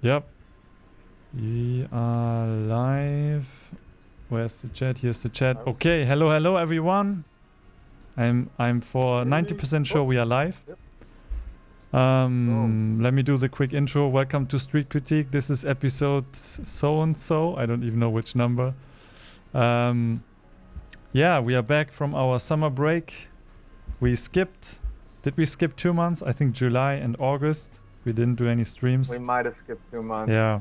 Yep. We are live. Where's the chat? Here's the chat. Okay, hello everyone. I'm for 90% sure we are live. Let me do the quick intro. Welcome to Street Critique. This is episode so and so. I don't even know which number. Yeah, we are back from our summer break. We skipped. Did we skip 2 months? I think July and August. We didn't do any streams. We might have skipped 2 months. Yeah.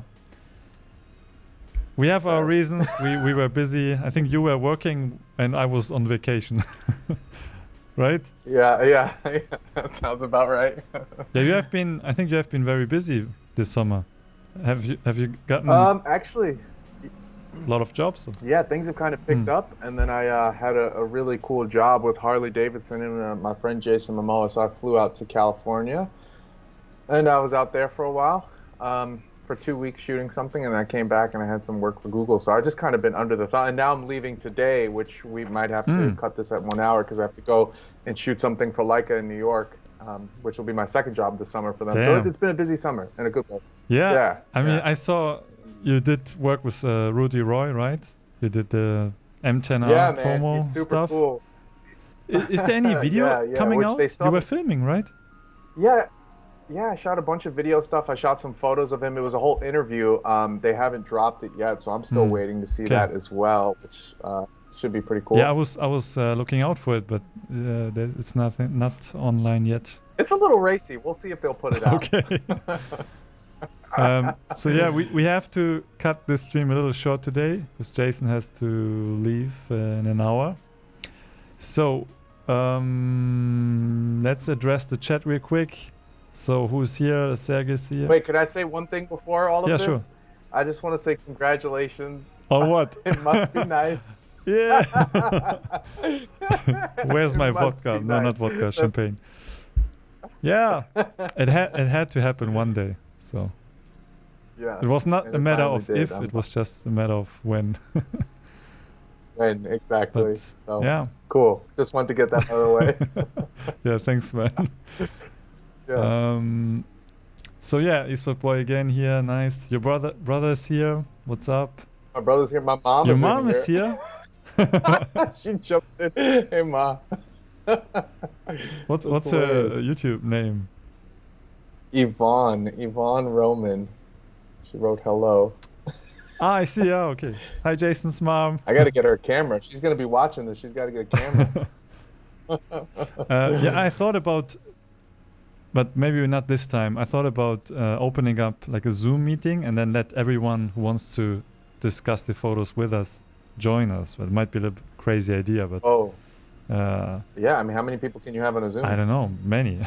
We have our reasons. We were busy. I think you were working and I was on vacation. Right? Yeah. That sounds about right. Yeah, you have been. I think you have been very busy this summer. Have you gotten? Actually, a lot of jobs. Yeah, things have kind of picked up, and then I had a really cool job with Harley Davidson and my friend Jason Momoa. So I flew out to California, and I was out there for a while. For 2 weeks shooting something, and I came back and I had some work for Google. So I just kind of been under the thumb, and now I'm leaving today, which we might have to cut this at 1 hour because I have to go and shoot something for Leica in New York, which will be my second job this summer for them. Damn. So it's been a busy summer in a good way. Yeah. I mean, I saw you did work with Rudy Roy, right? You did the M10R promo he's super stuff. Cool. Is there any video coming out? You were filming, right? Yeah, I shot a bunch of video stuff. I shot some photos of him. It was a whole interview. They haven't dropped it yet, so I'm still waiting to see that as well, which should be pretty cool. Yeah, I was looking out for it, but it's not online yet. It's a little racy. We'll see if they'll put it out. Okay. So yeah, we have to cut this stream a little short today because Jason has to leave in an hour. So let's address the chat real quick. So who's here? Sergey's here. Wait, could I say one thing before all of this? Yeah, sure. I just want to say congratulations. On what? It must be nice. Yeah. Where's my vodka? No, not vodka, champagne. Yeah. It had to happen one day. So yeah. It was not a matter of if, it was just a matter of when. When, exactly. But, so yeah. Cool. Just wanted to get that out of the way. Yeah, thanks, man. Yeah. So yeah, Eastwood Boy again here. Nice. Your brother's here. What's up? My brother's here. My mom Your is mom in is here. She jumped in. Hey, Ma. What's her YouTube name? Yvonne Roman. She wrote hello. I see. Yeah, okay. Hi, Jason's mom. I gotta get her a camera. She's gonna be watching this. She's gotta get a camera. Yeah, I thought about, but maybe not this time. I thought about opening up like a Zoom meeting and then let everyone who wants to discuss the photos with us join us. But it might be a little crazy idea, but yeah, I mean, how many people can you have on a Zoom? I don't know, many.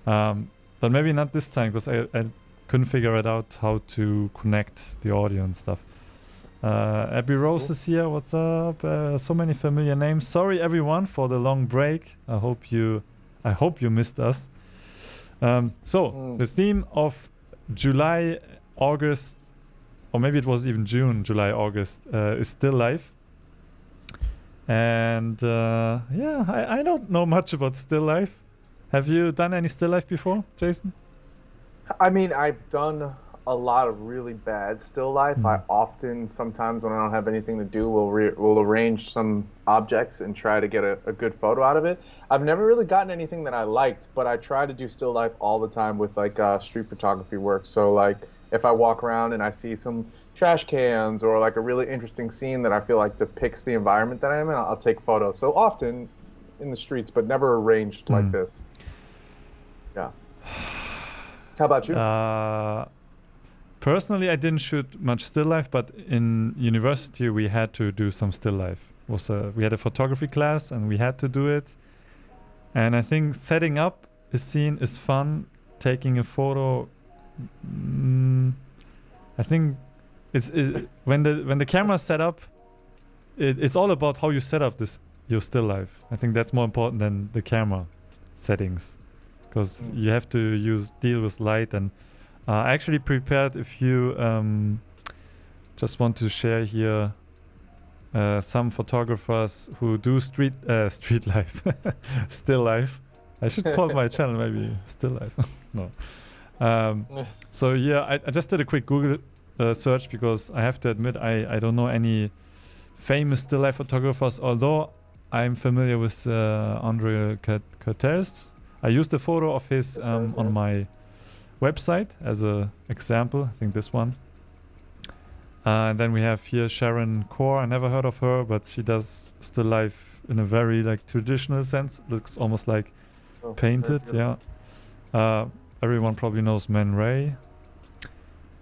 But maybe not this time because I couldn't figure it out how to connect the audio and stuff. Abby Rose is here. What's up? So many familiar names. Sorry everyone for the long break. I hope you missed us. The theme of July, August, or maybe it was even June, July, August, is still life. And I don't know much about still life. Have you done any still life before, Jason? I mean, I've done a lot of really bad still life. I often, sometimes when I don't have anything to do, will arrange some objects and try to get a good photo out of it. I've never really gotten anything that I liked, but I try to do still life all the time with like street photography work. So like if I walk around and I see some trash cans or like a really interesting scene that I feel like depicts the environment that I'm in, I'll take photos. So often in the streets, but never arranged like this. Yeah. How about you? Personally, I didn't shoot much still life, but in university we had to do some still life. We had a photography class and we had to do it. And I think setting up a scene is fun. Taking a photo, I think when the camera's set up, it's all about how you set up your still life. I think that's more important than the camera settings, because you have to deal with light. And I actually prepared a few. Just want to share here some photographers who do street life, still life. I should call my channel maybe Still Life. No. So yeah, I just did a quick Google search because I have to admit I don't know any famous still life photographers, although I'm familiar with Andre Cortez. I used a photo of his on my website as a example. I think this one. And then we have here Sharon Core. I never heard of her, but she does still life in a very like traditional sense. Looks almost like painted. Yeah. Everyone probably knows Man Ray.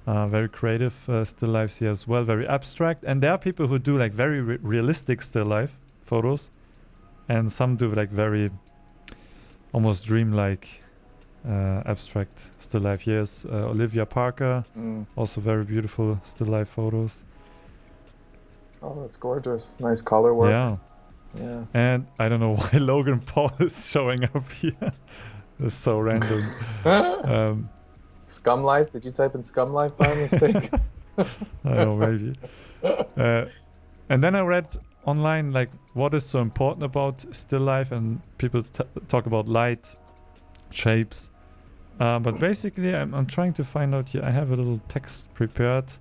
Very creative still lifes here as well. Very abstract. And there are people who do like very realistic still life photos, and some do like very almost dreamlike abstract still life. Here's Olivia Parker, also very beautiful still life photos. Oh, that's gorgeous. Nice color work. Yeah. And I don't know why Logan Paul is showing up here. It's so random. Scum Life? Did you type in Scum Life by mistake? I don't know, maybe. And then I read online like what is so important about still life, and people talk about light, shapes. But basically I'm trying to find out here. I have a little text prepared.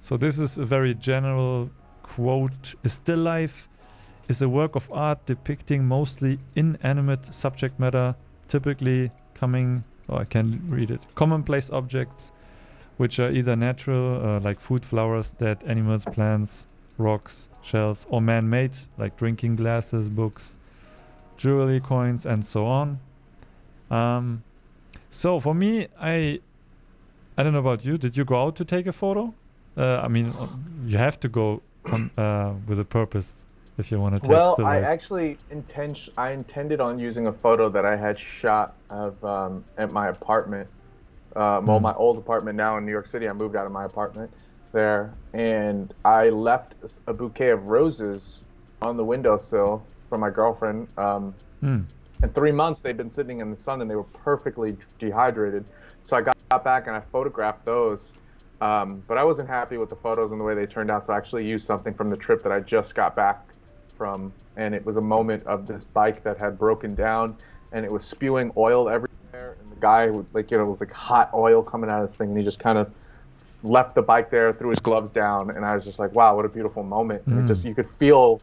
So this is a very general quote. A still life is a work of art depicting mostly inanimate subject matter, typically I can read it. Commonplace objects, which are either natural, like food, flowers, dead animals, plants, rocks, shells, or man-made, like drinking glasses, books, jewelry, coins, and so on. So for me, I don't know about you. Did you go out to take a photo? I mean, you have to go on, with a purpose if you want to take still life. I actually intended on using a photo that I had shot of at my apartment. Well, my old apartment now in New York City. I moved out of my apartment there, and I left a bouquet of roses on the windowsill for my girlfriend. In 3 months, they'd been sitting in the sun, and they were perfectly dehydrated. So I got back and I photographed those. But I wasn't happy with the photos and the way they turned out, so I actually used something from the trip that I just got back from, and it was a moment of this bike that had broken down, and it was spewing oil everywhere, and the guy would, like, you know, it was like hot oil coming out of this thing, and he just kind of left the bike there, threw his gloves down, and I was just like, wow, what a beautiful moment. And it just, you could feel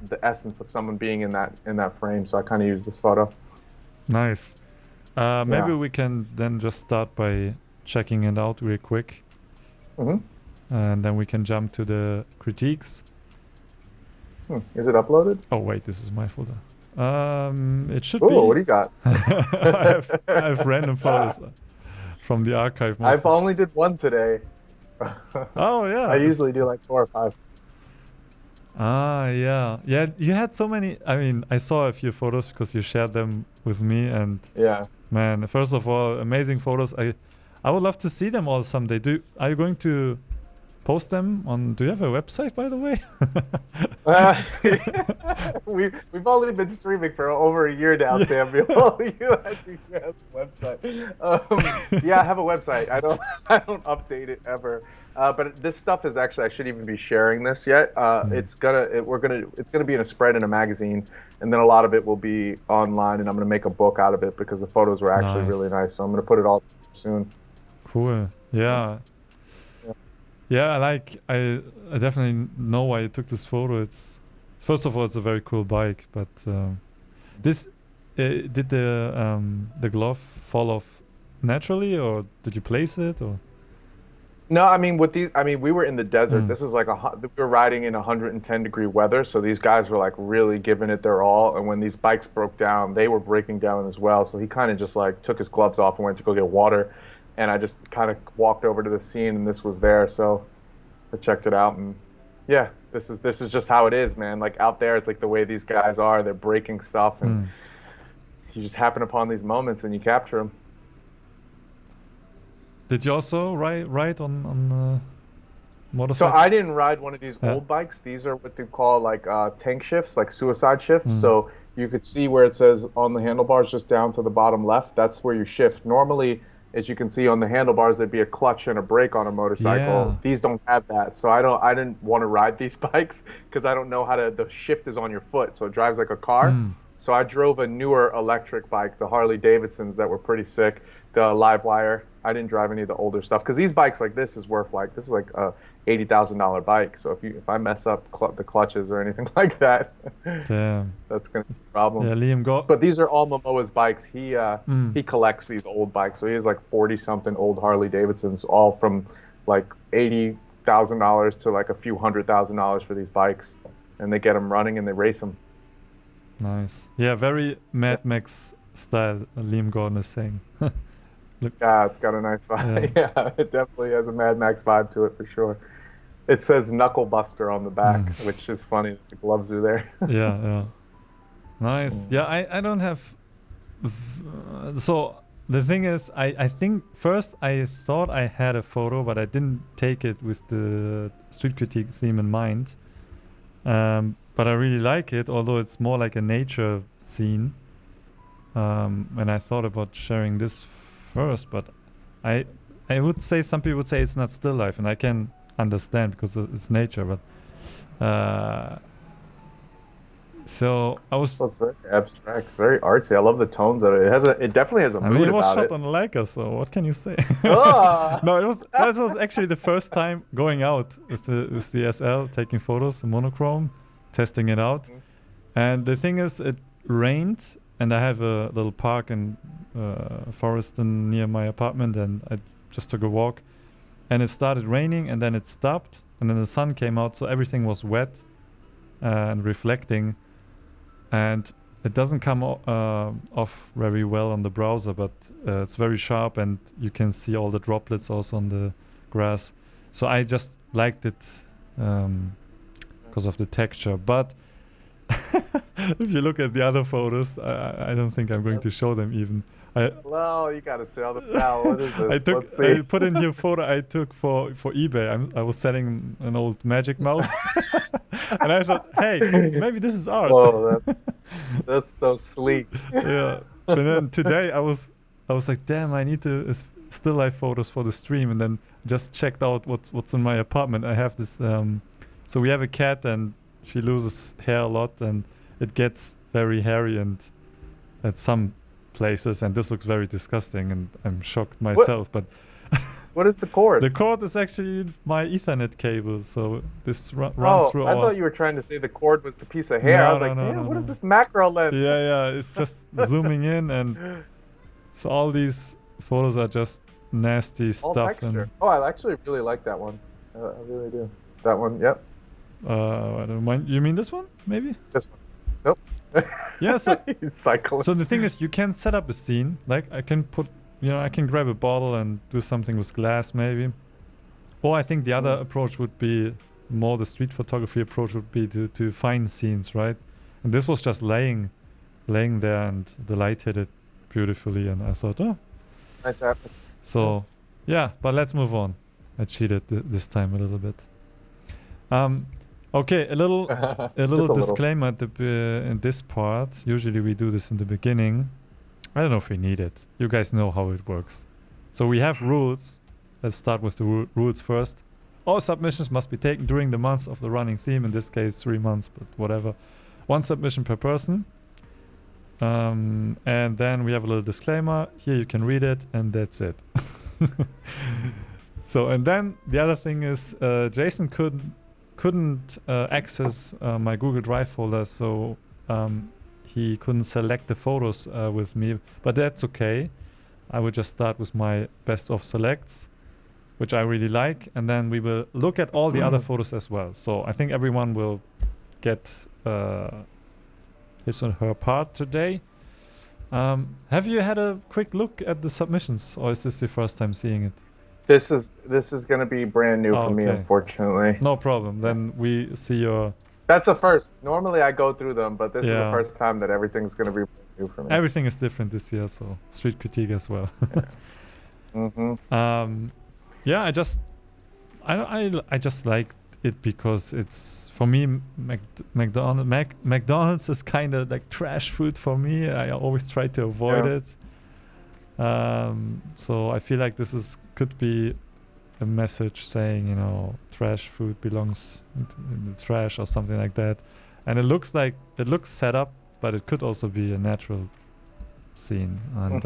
the essence of someone being in that frame, so I kind of used this photo. Nice. Maybe we can then just start by checking it out real quick. And then we can jump to the critiques. Is it uploaded? Oh wait, this is my folder. It should be. Oh, what do you got? I have random photos from the archive. I've only did one today. Oh yeah. I usually do like 4 or 5. Yeah. You had so many. I mean, I saw a few photos because you shared them with me, and man, first of all, amazing photos. I would love to see them all someday. Are you going to post them on? Do you have a website, by the way? We've only been streaming for over a year now, Samuel. You have a website. Yeah, I have a website. I don't update it ever. But this stuff is actually, I shouldn't even be sharing this yet. It's gonna be in a spread in a magazine, and then a lot of it will be online, and I'm gonna make a book out of it because the photos were actually really nice. So I'm gonna put it all soon. Cool. Yeah. I definitely know why you took this photo. It's first of all, it's a very cool bike, but this did the glove fall off naturally, or did you place it, or? No, I mean we were in the desert. This is like we were riding in 110-degree weather, so these guys were like really giving it their all. And when these bikes broke down, they were breaking down as well. So he kind of just like took his gloves off and went to go get water. And I just kind of walked over to the scene, and this was there. So I checked it out, and yeah, this is just how it is, man. Like out there, it's like the way these guys are. They're breaking stuff, and you just happen upon these moments, and you capture them. Did you also ride on motorcycle? So I didn't ride one of these old bikes. These are what they call like tank shifts, like suicide shifts. So you could see where it says on the handlebars, just down to the bottom left. That's where you shift. Normally, as you can see on the handlebars, there'd be a clutch and a brake on a motorcycle. These don't have that, so I didn't want to ride these bikes because I don't know how to. The shift is on your foot, so it drives like a car. So I drove a newer electric bike, the Harley Davidsons that were pretty sick, the Live Wire. I didn't drive any of the older stuff because these bikes like this is worth like this is like a $80,000 bike. So if I mess up the clutches or anything like that, Damn. that's gonna be a problem. Yeah, Liam got. But these are all Momoa's bikes. He Mm. he collects these old bikes. So he has like 40 something old Harley Davidsons, all from like $80,000 to like a few $100,000 for these bikes, and they get them running and they race them. Nice. Yeah, very Mad Max style. Liam Gordon is saying. Yeah, it's got a nice vibe. Yeah, it definitely has a Mad Max vibe to it for sure. It says Knuckle Buster on the back, which is funny. The gloves are there. Yeah. Nice. Yeah, I don't have. So the thing is, I think first I thought I had a photo, but I didn't take it with the street critique theme in mind. But I really like it, although it's more like a nature scene. And I thought about sharing this first, but I would say some people would say it's not still life, and I can understand because it's nature. But so I was. Well, it's very abstract. It's very artsy. I love the tones of it. It definitely has a mood I mean, it was about shot it. on Leica, so what can you say? Ah! No, that was actually the first time going out with the SL, taking photos, monochrome, testing it out. And the thing is, it rained, and I have a little park and forest near my apartment, and I just took a walk, and it started raining, and then it stopped, and then the sun came out, so everything was wet and reflecting, and it doesn't come off very well on the browser, but it's very sharp, and you can see all the droplets also on the grass. So I just liked it because of the texture. But if you look at the other photos, I don't think I'm going to show them even. Well, you gotta see all the foul. What is this? Let's see. I put in here a photo I took for eBay. I was selling an old Magic Mouse, and I thought, hey, maybe this is art. Whoa, that's so sleek. Yeah. And then today I was like, damn, I need to still life photos for the stream, and then just checked out what's in my apartment. I have this. So we have a cat, and she loses hair a lot, and it gets very hairy and at some places, and this looks very disgusting, and I'm shocked myself. But what is the cord? The cord is actually my Ethernet cable, so this runs through. I thought you were trying to say the cord was the piece of hair. No, I was like, damn, what is this macro lens? Yeah, it's just zooming in, and so all these photos are just nasty all stuff. Texture. And I actually really like that one. I really do. That one, yep. I don't mind. You mean this one, maybe? This one. Nope. Yeah, so so the thing is, you can set up a scene. Like I can I can grab a bottle and do something with glass maybe. Or I think the other approach would be more the street photography approach would be to find scenes, right? And this was just laying there, and the light hit it beautifully, and I thought, oh, nice atmosphere. So yeah, but let's move on. I cheated this time a little bit. Okay, a little disclaimer in this part. Usually we do this in the beginning. I don't know if we need it. You guys know how it works. So we have rules. Let's start with the rules first. All submissions must be taken during the months of the running theme. In this case, 3 months, but whatever. 1 submission per person. And then we have a little disclaimer. Here you can read it, and that's it. So, and then the other thing is Jason couldn't access my Google Drive folder, so he couldn't select the photos with me, but that's okay. I will just start with my best of selects, which I really like, and then we will look at all the other photos as well. So I think everyone will get his or her part today. Have you had a quick look at the submissions, or is this the first time seeing it? This is going to be brand new for me, unfortunately. No problem. Then we see your... That's a first. Normally I go through them, but this is the first time that everything's going to be brand new for me. Everything is different this year, so street critique as well. Yeah, I just like it because it's, for me, McDonald's is kind of like trash food for me. I always try to avoid it. So I feel like this could be a message saying, trash food belongs in the trash or something like that. And it looks set up but it could also be a natural scene. And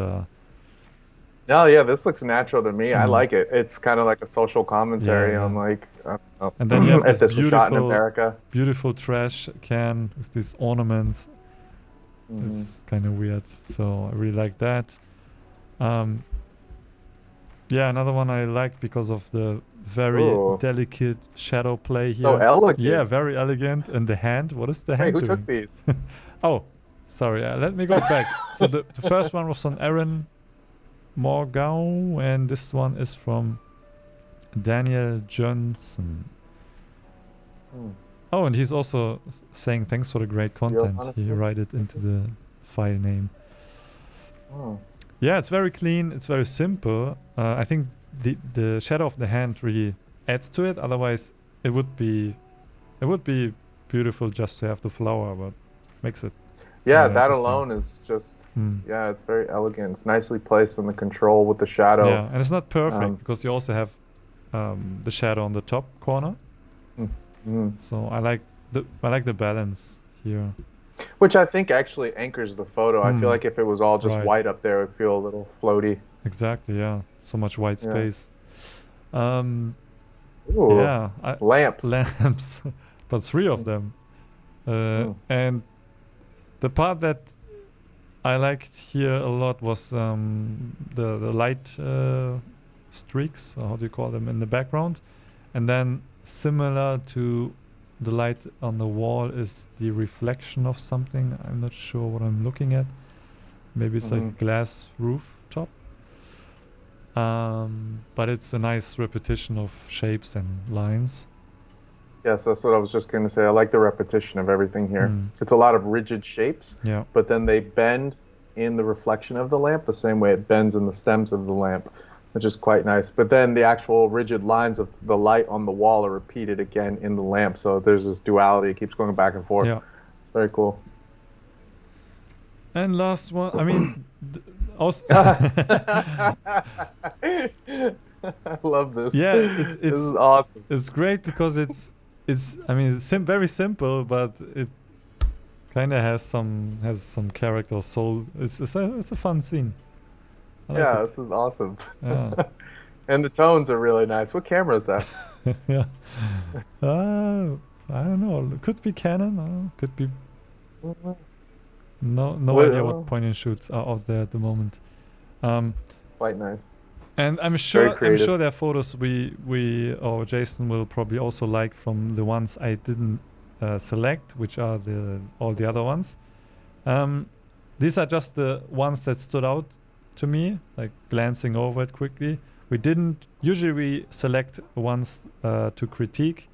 Oh yeah, this looks natural to me. I Mm. like it. It's kind of like a social commentary Yeah, on yeah. like, I don't know, And then you have if this this was shot in beautiful- America. beautiful trash can with these ornaments. Mhm. It's kind of weird, so I really like that. Yeah, another one I like because of the very Ooh. delicate shadow play here. So elegant. Yeah, very elegant. And the hand, what is the Hey, hand who doing? took these? Oh, sorry. Let me go back. So the first one was from Aaron Morgau, and this one is from Daniel Johnson. Hmm. Oh, and he's also saying thanks for the great content. He honestly- write it into the file name. Oh. Yeah, it's very clean. It's very simple. I think the shadow of the hand really adds to it. Otherwise, it would be beautiful just to have the flower, but makes it. Yeah, kinda that interesting. alone is just, Hmm. yeah, it's very elegant. It's nicely placed in the control with the shadow. Yeah, and it's not perfect Um, because you also have the shadow on the top corner. Mhm. So I like the balance here. Which I think actually anchors the photo. I feel Hmm. like if it was all just Right. white up there, it would feel a little floaty. Exactly. Yeah. So much white Yeah. space. Ooh, Yeah. lamps. Lamps, but 3 of them. And the part that I liked here a lot was the light streaks, or how do you call them, in the background. And then similar to the light on the wall is the reflection of something. I'm not sure what I'm looking at. Maybe it's like a glass rooftop. But it's a nice repetition of shapes and lines. Yes, that's what I was just going to say. I like the repetition of everything here. Mm. It's a lot of rigid shapes, Yeah. but then they bend in the reflection of the lamp the same way it bends in the stems of the lamp, which is quite nice. But then the actual rigid lines of the light on the wall are repeated again in the lamp. So there's this duality. It keeps going back and forth. Yeah. It's very cool. And last one, I mean, also I love this. Yeah, this it's is awesome. it's great because it's I mean it's very simple, but it kind of has some character, soul. It's a fun scene. I like Yeah, it. this is awesome. Yeah. And the tones are really nice. What camera is that? Yeah. I don't know. It could be Canon. I don't know. Could be. No Well, idea what point and shoots are out there at the moment. Quite nice. And I'm sure creative. there are photos we or Jason will probably also like from the ones I didn't select, which are all the other ones. These are just the ones that stood out to me, like glancing over it quickly. Usually we select ones to critique,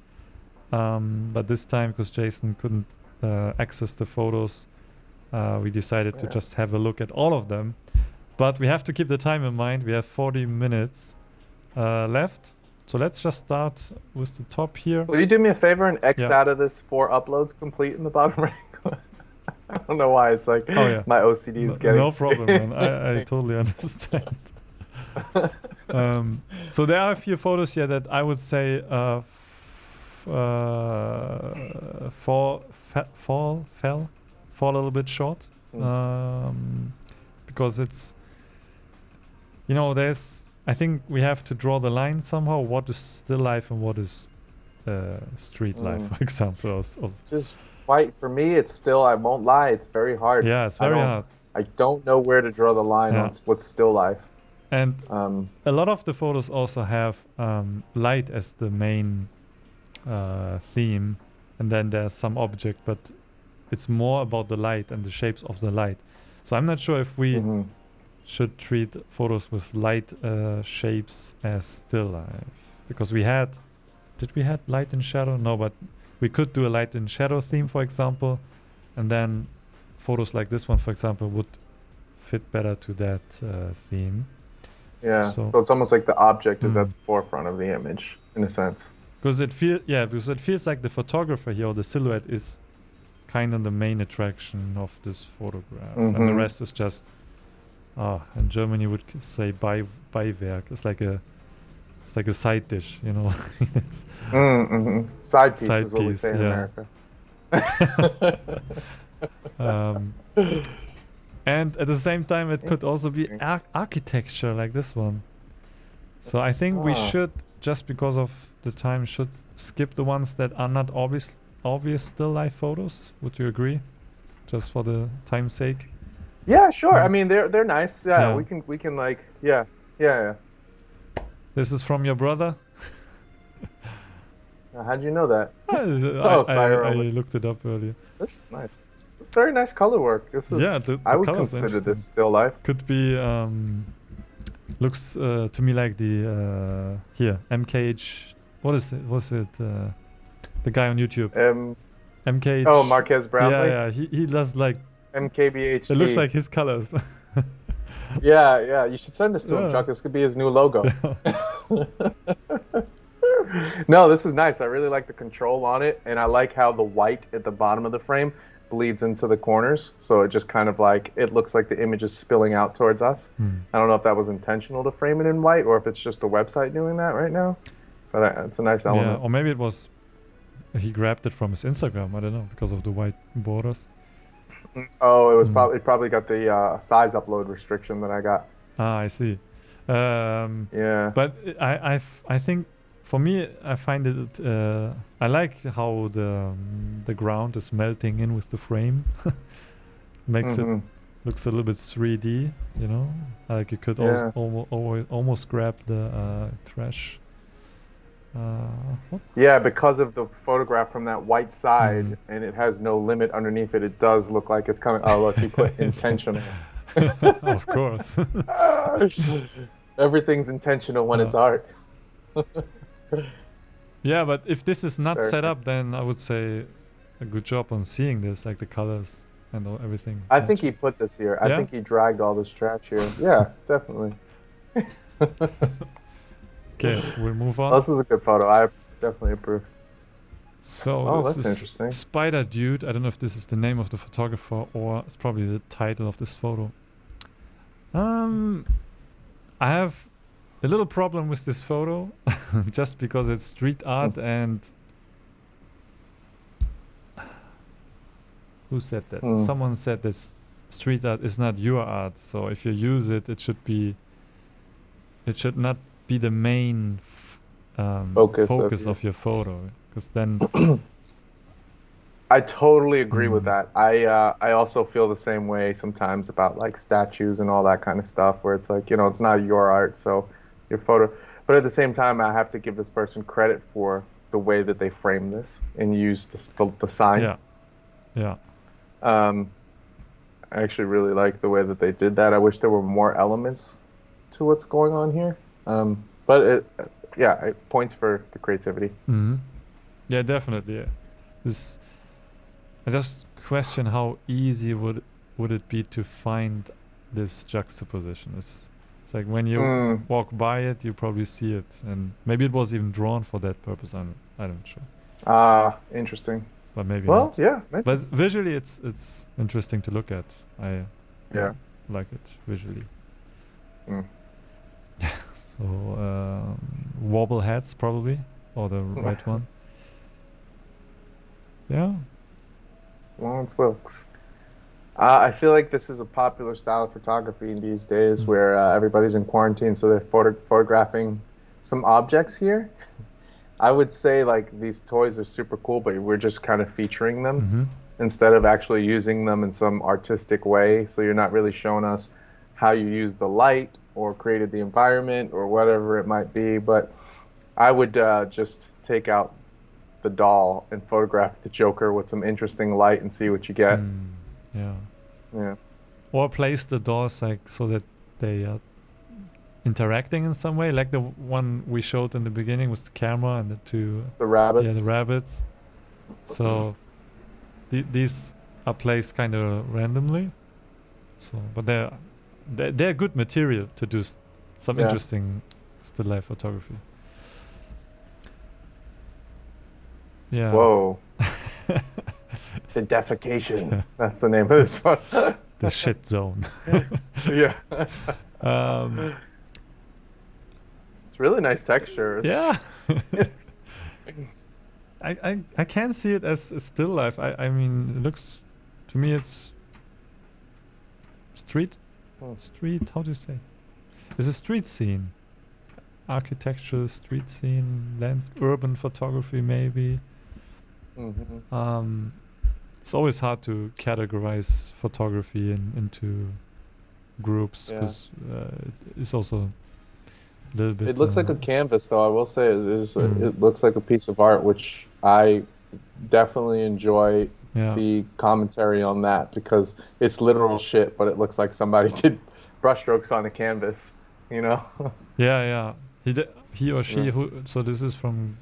but this time because Jason couldn't access the photos, we decided to just have a look at all of them. But we have to keep the time in mind. We have 40 minutes left. So let's just start with the top here. Will you do me a favor and X Yeah. out of this 4 uploads complete in the bottom right? I don't know why. It's like yeah. my OCD is getting... No problem, man. I totally understand. So there are a few photos here that I would say fall a little bit short. Because it's, I think we have to draw the line somehow. What is still life and what is street life, for example? Just quite, for me, it's still, I won't lie, it's very hard. Yeah, it's very hard. I don't know where to draw the line on what's still life. And a lot of the photos also have light as the main theme, and then there's some object, but it's more about the light and the shapes of the light. So I'm not sure if we should treat photos with light shapes as still life, because did we had light and shadow? No, but we could do a light and shadow theme, for example, and then photos like this one, for example, would fit better to that theme. Yeah, so it's almost like the object is at the forefront of the image, in a sense. Because it feels like the photographer here, or the silhouette, is kind of the main attraction of this photograph, and the rest is just, in Germany would say Beiwerk. It's like a side dish, It's Side piece is what we piece, say in yeah. America. um, and at the same time, it could also be architecture like this one. So I think we should, just because of the time, should skip the ones that are not obvious still life photos. Would you agree? Just for the time's sake. Yeah, sure. I mean, they're nice. Yeah, we can like yeah. This is from your brother. How'd you know that? I looked it up earlier. That's nice. It's very nice color work. This is I would consider this still life. Could be looks to me like the here MKH. What is it? What's it? The guy on YouTube. MKH. Oh, Marquez Brownlee. Yeah. He does like MKBHD. It looks like his colors. Yeah. You should send this to him, Chuck. This could be his new logo. No, this is nice. I really like the control on it, and I like how the white at the bottom of the frame bleeds into the corners. So it just kind of like, it looks like the image is spilling out towards us. I don't know if that was intentional to frame it in white or if it's just the website doing that right now. But it's a nice element. Yeah, or maybe it was, he grabbed it from his Instagram. I don't know, because of the white borders. Oh, it was probably got the size upload restriction that I got. Ah, I see. Yeah. But I think, for me, I find it. I like how the ground is melting in with the frame. Makes it looks a little bit 3D. You know, like you could almost grab the trash. What? Yeah, because of the photograph from that white side, and it has no limit underneath it. It does look like it's coming. Oh, look, you put intentional. Of course. Everything's intentional when it's art. Yeah, but if this is not set up, then I would say a good job on seeing this, like the colors and everything. I think he put this here. I think he dragged all this trash here. Yeah, definitely. Okay, we'll move on. Oh, this is a good photo. I definitely approve. So this is interesting. Spider Dude. I don't know if this is the name of the photographer or it's probably the title of this photo. I have a little problem with this photo just because it's street art and who said that? Someone said that street art is not your art. So if you use it, it should not be the main focus of your photo, because then I totally agree with that. I also feel the same way sometimes about like statues and all that kind of stuff, where it's like, you know, it's not your art, so your photo. But at the same time, I have to give this person credit for the way that they framed this and used the sign. Yeah. I actually really like the way that they did that. I wish there were more elements to what's going on here. But it points for the creativity. Yeah, definitely. Yeah. I just question how easy would it be to find this juxtaposition. It's like when you walk by it, you probably see it, and maybe it was even drawn for that purpose. I'm not sure. Interesting. But maybe not. Yeah. Maybe. But visually, it's interesting to look at. I like it visually. So wobble heads probably, or the right one. Yeah. Lawrence Wilkes. I feel like this is a popular style of photography in these days, where everybody's in quarantine, so they're photographing some objects here. I would say like these toys are super cool, but we're just kind of featuring them instead of actually using them in some artistic way. So you're not really showing us how you use the light or created the environment or whatever it might be. But I would just take out the doll and photograph the Joker with some interesting light and see what you get. Yeah. Or place the dolls like so that they are interacting in some way, like the one we showed in the beginning with the camera and the rabbits. Yeah, the rabbits. So these are placed kind of randomly. So, but they're good material to do some interesting still life photography. Yeah. Whoa. The defecation. That's the name of this one. The shit zone. Yeah. It's really nice texture. I can't see it as still life. I mean, it looks To me, it's street. Hmm. Street. How do you say? It's a street scene, architectural street scene, urban photography, maybe. Mm-hmm. It's always hard to categorize photography into groups because it's also a little bit. It looks like a canvas, though. I will say it looks like a piece of art, which I definitely enjoy the commentary on that because it's literal shit, but it looks like somebody did brushstrokes on a canvas, you know? Yeah. He or she. So this is from.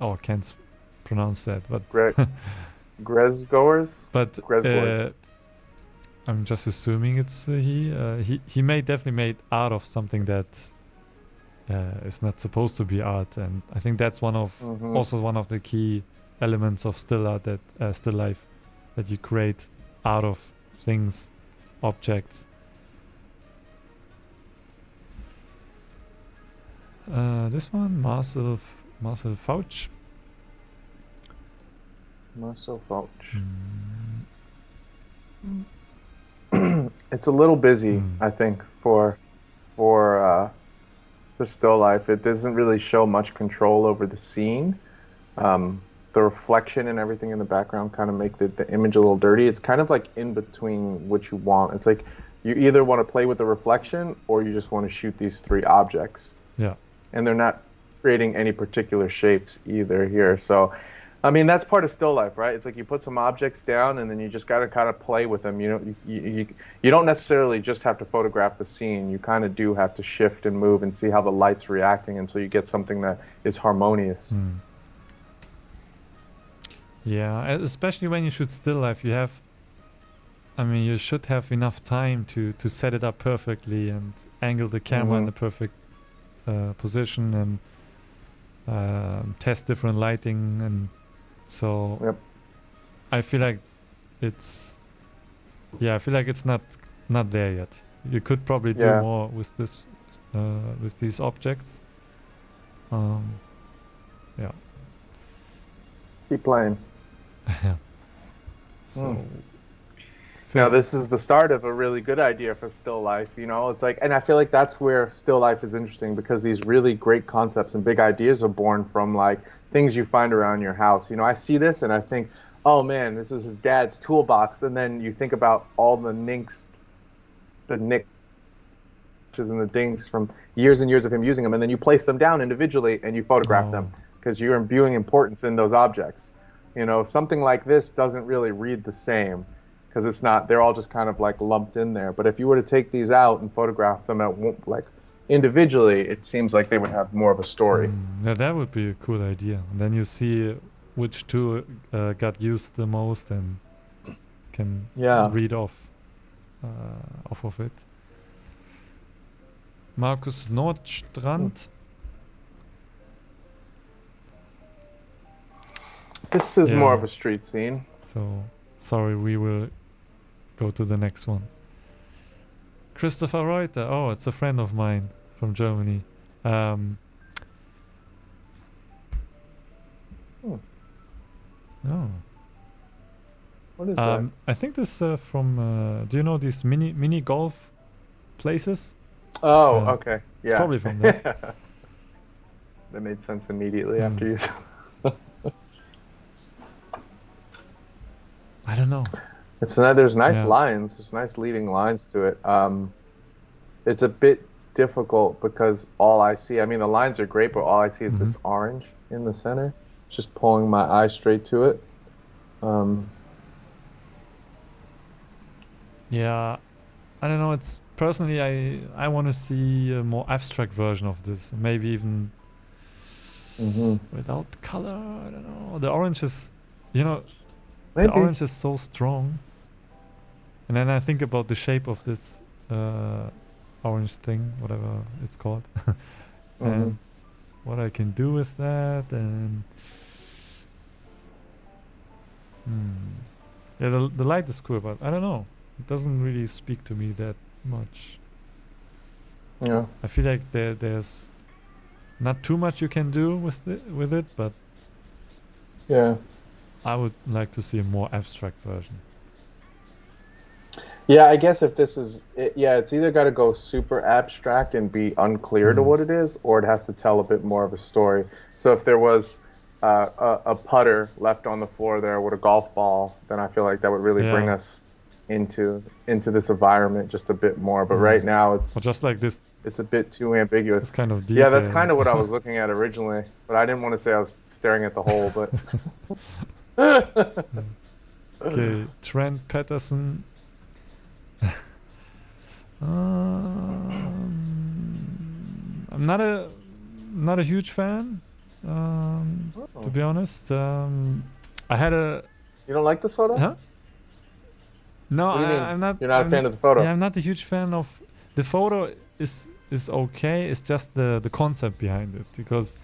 I can't pronounce that, but. Gresgoers? But I'm just assuming it's he. He definitely made art of something that is not supposed to be art, and I think that's also one of the key elements of still art, that still life, that you create out of things, objects. This one, Marcel Fauch. Marcel Fauch. It's a little busy, I think, for still life. It doesn't really show much control over the scene. The reflection and everything in the background kind of make the image a little dirty. It's kind of like in between what you want. It's like you either want to play with the reflection or you just want to shoot these three objects. Yeah. And they're not creating any particular shapes either here. So, I mean, that's part of still life, right? It's like you put some objects down and then you just got to kind of play with them. You know, you don't necessarily just have to photograph the scene. You kind of do have to shift and move and see how the light's reacting until you get something that is harmonious. Yeah, especially when you shoot still life, you should have enough time to set it up perfectly and angle the camera in the perfect position and test different lighting, and so I feel like it's not there yet. You could probably do more with this with these objects. Keep playing. So now this is the start of a really good idea for still life, you know. It's like, and I feel like that's where still life is interesting, because these really great concepts and big ideas are born from like things you find around your house. You know, I see this and I think, oh man, this is his dad's toolbox, and then you think about all the nicks and the dings from years and years of him using them, and then you place them down individually and you photograph them because you're imbuing importance in those objects. You know, something like this doesn't really read the same because it's not, they're all just kind of like lumped in there. But if you were to take these out and photograph them like individually, it seems like they would have more of a story. Yeah, that would be a cool idea. And then you see which tool got used the most and can read off of it. Markus Nordstrand. This is more of a street scene. So, sorry, we will go to the next one. Christopher Reuter. Oh, it's a friend of mine from Germany. Oh. What is that? I think this from... do you know these mini golf places? Oh, okay. It's probably from there. That made sense immediately after you said. I don't know. There's nice lines. There's nice leading lines to it. It's a bit difficult because all I see, I mean, the lines are great, but all I see is this orange in the center. It's just pulling my eye straight to it. Yeah, I don't know. It's personally, I want to see a more abstract version of this. Maybe even without color. I don't know. The orange is, Maybe. the orange is so strong. And then I think about the shape of this orange thing, whatever it's called, and what I can do with that, and yeah, the light is cool, but I don't know. It doesn't really speak to me that much. Yeah. I feel like there's not too much you can do with it, but yeah, I would like to see a more abstract version. Yeah, I guess if this is it, yeah, it's either got to go super abstract and be unclear to Mm. what it is, or it has to tell a bit more of a story. So if there was a putter left on the floor there with a golf ball, then I feel like that would really bring Yeah. us into this environment just a bit more. But Mm. right now, Or just like it's a bit too this ambiguous. kind of Yeah, that's detail. kind of what I was looking at originally, but I didn't want to say I was staring at the hole, but Okay, Trent Patterson. I'm not a huge fan, to be honest. I had a You don't like this photo? huh? No, What do you mean? I'm not. You're not a fan of the photo? Yeah, I'm not a huge fan of the photo. Is okay. It's just the concept behind it, because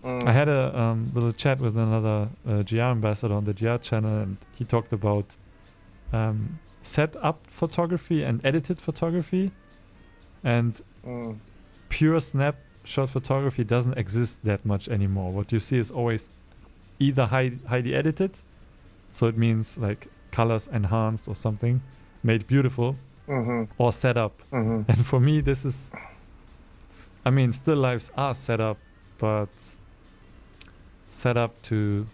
I had a little chat with another GR ambassador on the GR channel, and he talked about set up photography and edited photography, and pure snapshot photography doesn't exist that much anymore. What you see is always either highly edited, so it means like colors enhanced or something, made beautiful, or set up. And for me, this is, I mean, still lifes are set up, but set up to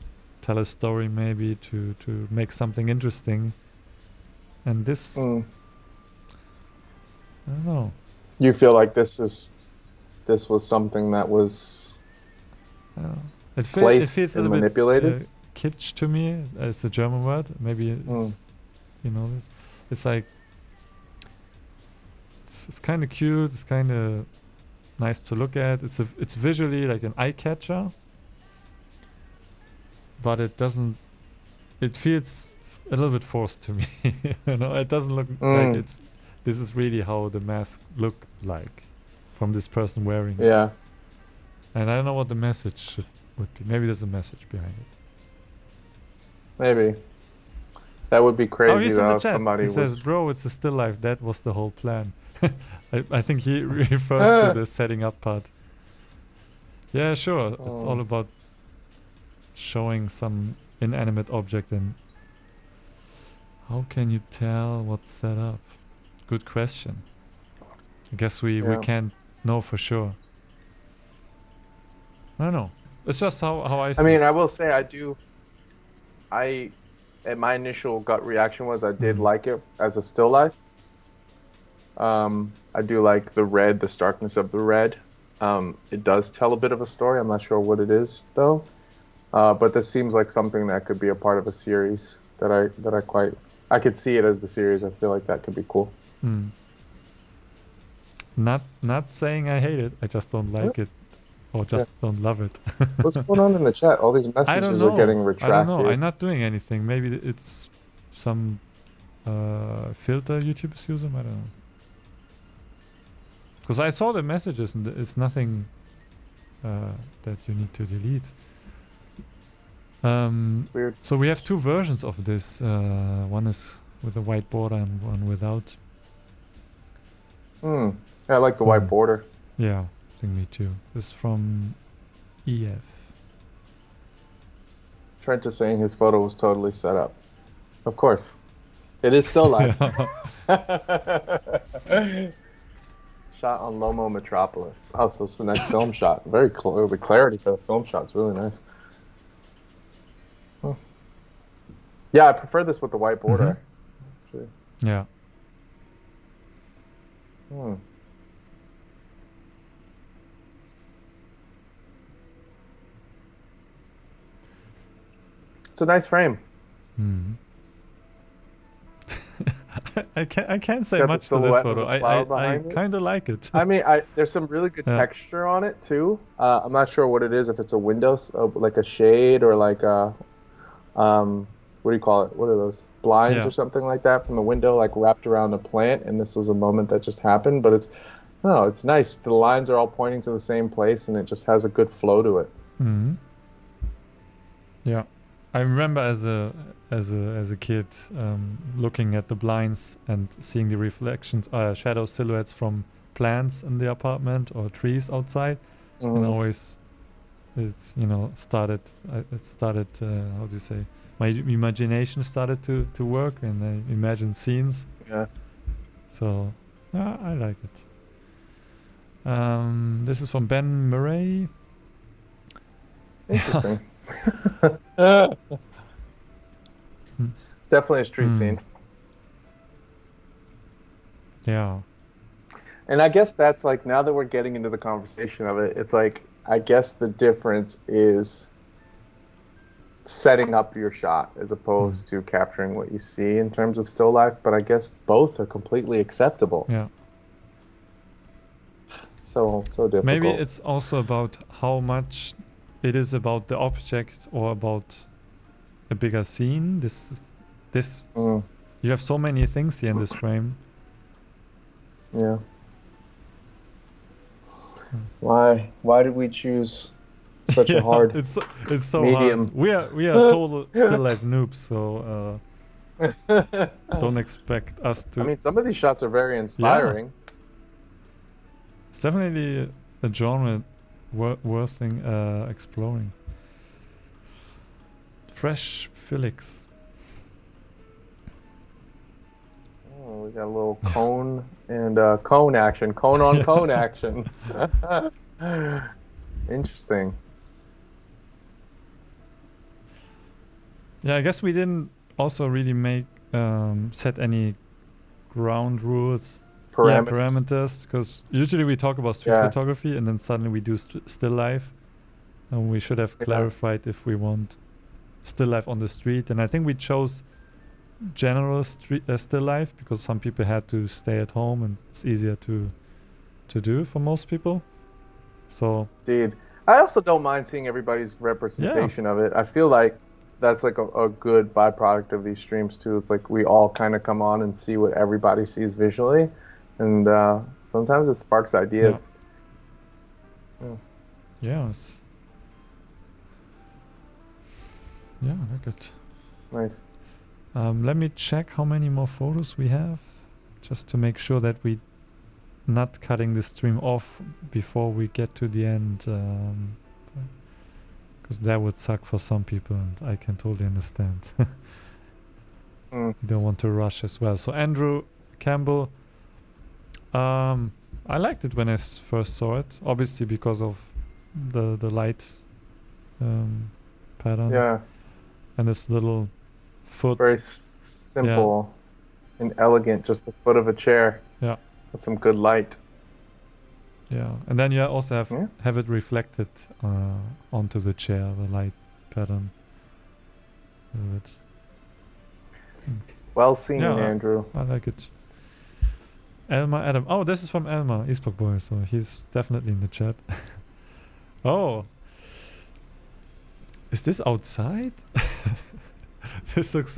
tell a story, maybe to make something interesting. And this, I don't know. You feel like this was something that was It placed feels a and little manipulated? bit kitsch to me. It's a German word. Maybe it's, you know, it's like, it's kind of cute. It's kind of nice to look at. It's visually like an eye catcher, but it doesn't. It feels a little bit forced to me. You know, it doesn't look like it's. This is really how the mask looked like from this person wearing it. Yeah. And I don't know what the message would be. Maybe there's a message behind it. Maybe. That would be crazy he's in though the if chat. somebody He says, "Bro, it's a still life. That was the whole plan." I think he refers to the setting up part. Yeah, sure. It's all about showing some inanimate object, and how can you tell what's set up? Good question. I guess we can't know for sure. I don't know. It's just how I see I mean, it. I will say and my initial gut reaction was I did like it as a still life. I do like the red, the starkness of the red. It does tell a bit of a story. I'm not sure what it is though. But this seems like something that could be a part of a series that I could see it as the series. I feel like that could be cool. Not saying I hate it. I just don't like it, or just don't love it. What's going on in the chat? All these I don't messages know. are getting retracted. I don't know. I'm not doing anything. Maybe it's some filter YouTube is using. I don't know. Because I saw the messages and it's nothing that you need to delete. Weird. So we have two versions of this. One is with a white border and one without. I like the white border. Yeah, I think me too. This is from EF. Trent is saying his photo was totally set up. Of course. It is still live. Shot on Lomo Metropolis. Oh, so it's a nice film shot. Very clear. The clarity for the film shot is really nice. Huh. Yeah, I prefer this with the white border. Yeah. It's a nice frame. I can't say much to this photo. I kind of like it. I mean, there's some really good texture on it too. I'm not sure what it is. If it's a window, like a shade, or like a what do you call it? What are those, blinds or something like that from the window, like wrapped around a plant. And this was a moment that just happened. But it's nice. The lines are all pointing to the same place, and it just has a good flow to it. Yeah. I remember as a kid looking at the blinds and seeing the reflections, shadow silhouettes from plants in the apartment or trees outside, and always it's started. It started. How do you say? My imagination started to work, and I imagined scenes. Yeah. So I like it. This is from Ben Murray. Interesting. It's definitely a street scene. Yeah. And I guess that's like, now that we're getting into the conversation of it, it's like, I guess the difference is setting up your shot as opposed to capturing what you see in terms of still life. But I guess both are completely acceptable. Yeah. So difficult. Maybe it's also about how much it is about the object or about a bigger scene. This you have so many things here in this frame. Yeah. Why did we choose such a hard it's so medium? hard. We are total still life noobs, so don't expect us to. I mean, some of these shots are very inspiring. Yeah. It's definitely a genre worth exploring. Fresh Felix. Oh, we got a little cone and cone action. Cone on cone action. Interesting. Yeah, I guess we didn't also really make set any ground rules. Parameters, because usually we talk about street photography and then suddenly we do still life, and we should have clarified if we want still life on the street. And I think we chose general still life because some people had to stay at home and it's easier to do for most people. So indeed, I also don't mind seeing everybody's representation of it. I feel like that's like a good byproduct of these streams too. It's like we all kind of come on and see what everybody sees visually. And sometimes it sparks ideas. Yes. Yeah, very good. Nice. Let me check how many more photos we have, just to make sure that we not cutting the stream off before we get to the end, because that would suck for some people, and I can totally understand. You don't want to rush as well. So Andrew Campbell. I liked it when I first saw it, obviously because of the light pattern. Yeah. And this little foot. Very simple and elegant, just the foot of a chair. Yeah. With some good light. Yeah. And then you also have it reflected onto the chair, the light pattern. Well seen, Andrew. I like it. Elmer Adam. Oh, this is from Elmer, Eastbrook Boy, so he's definitely in the chat. Oh. Is this outside? This looks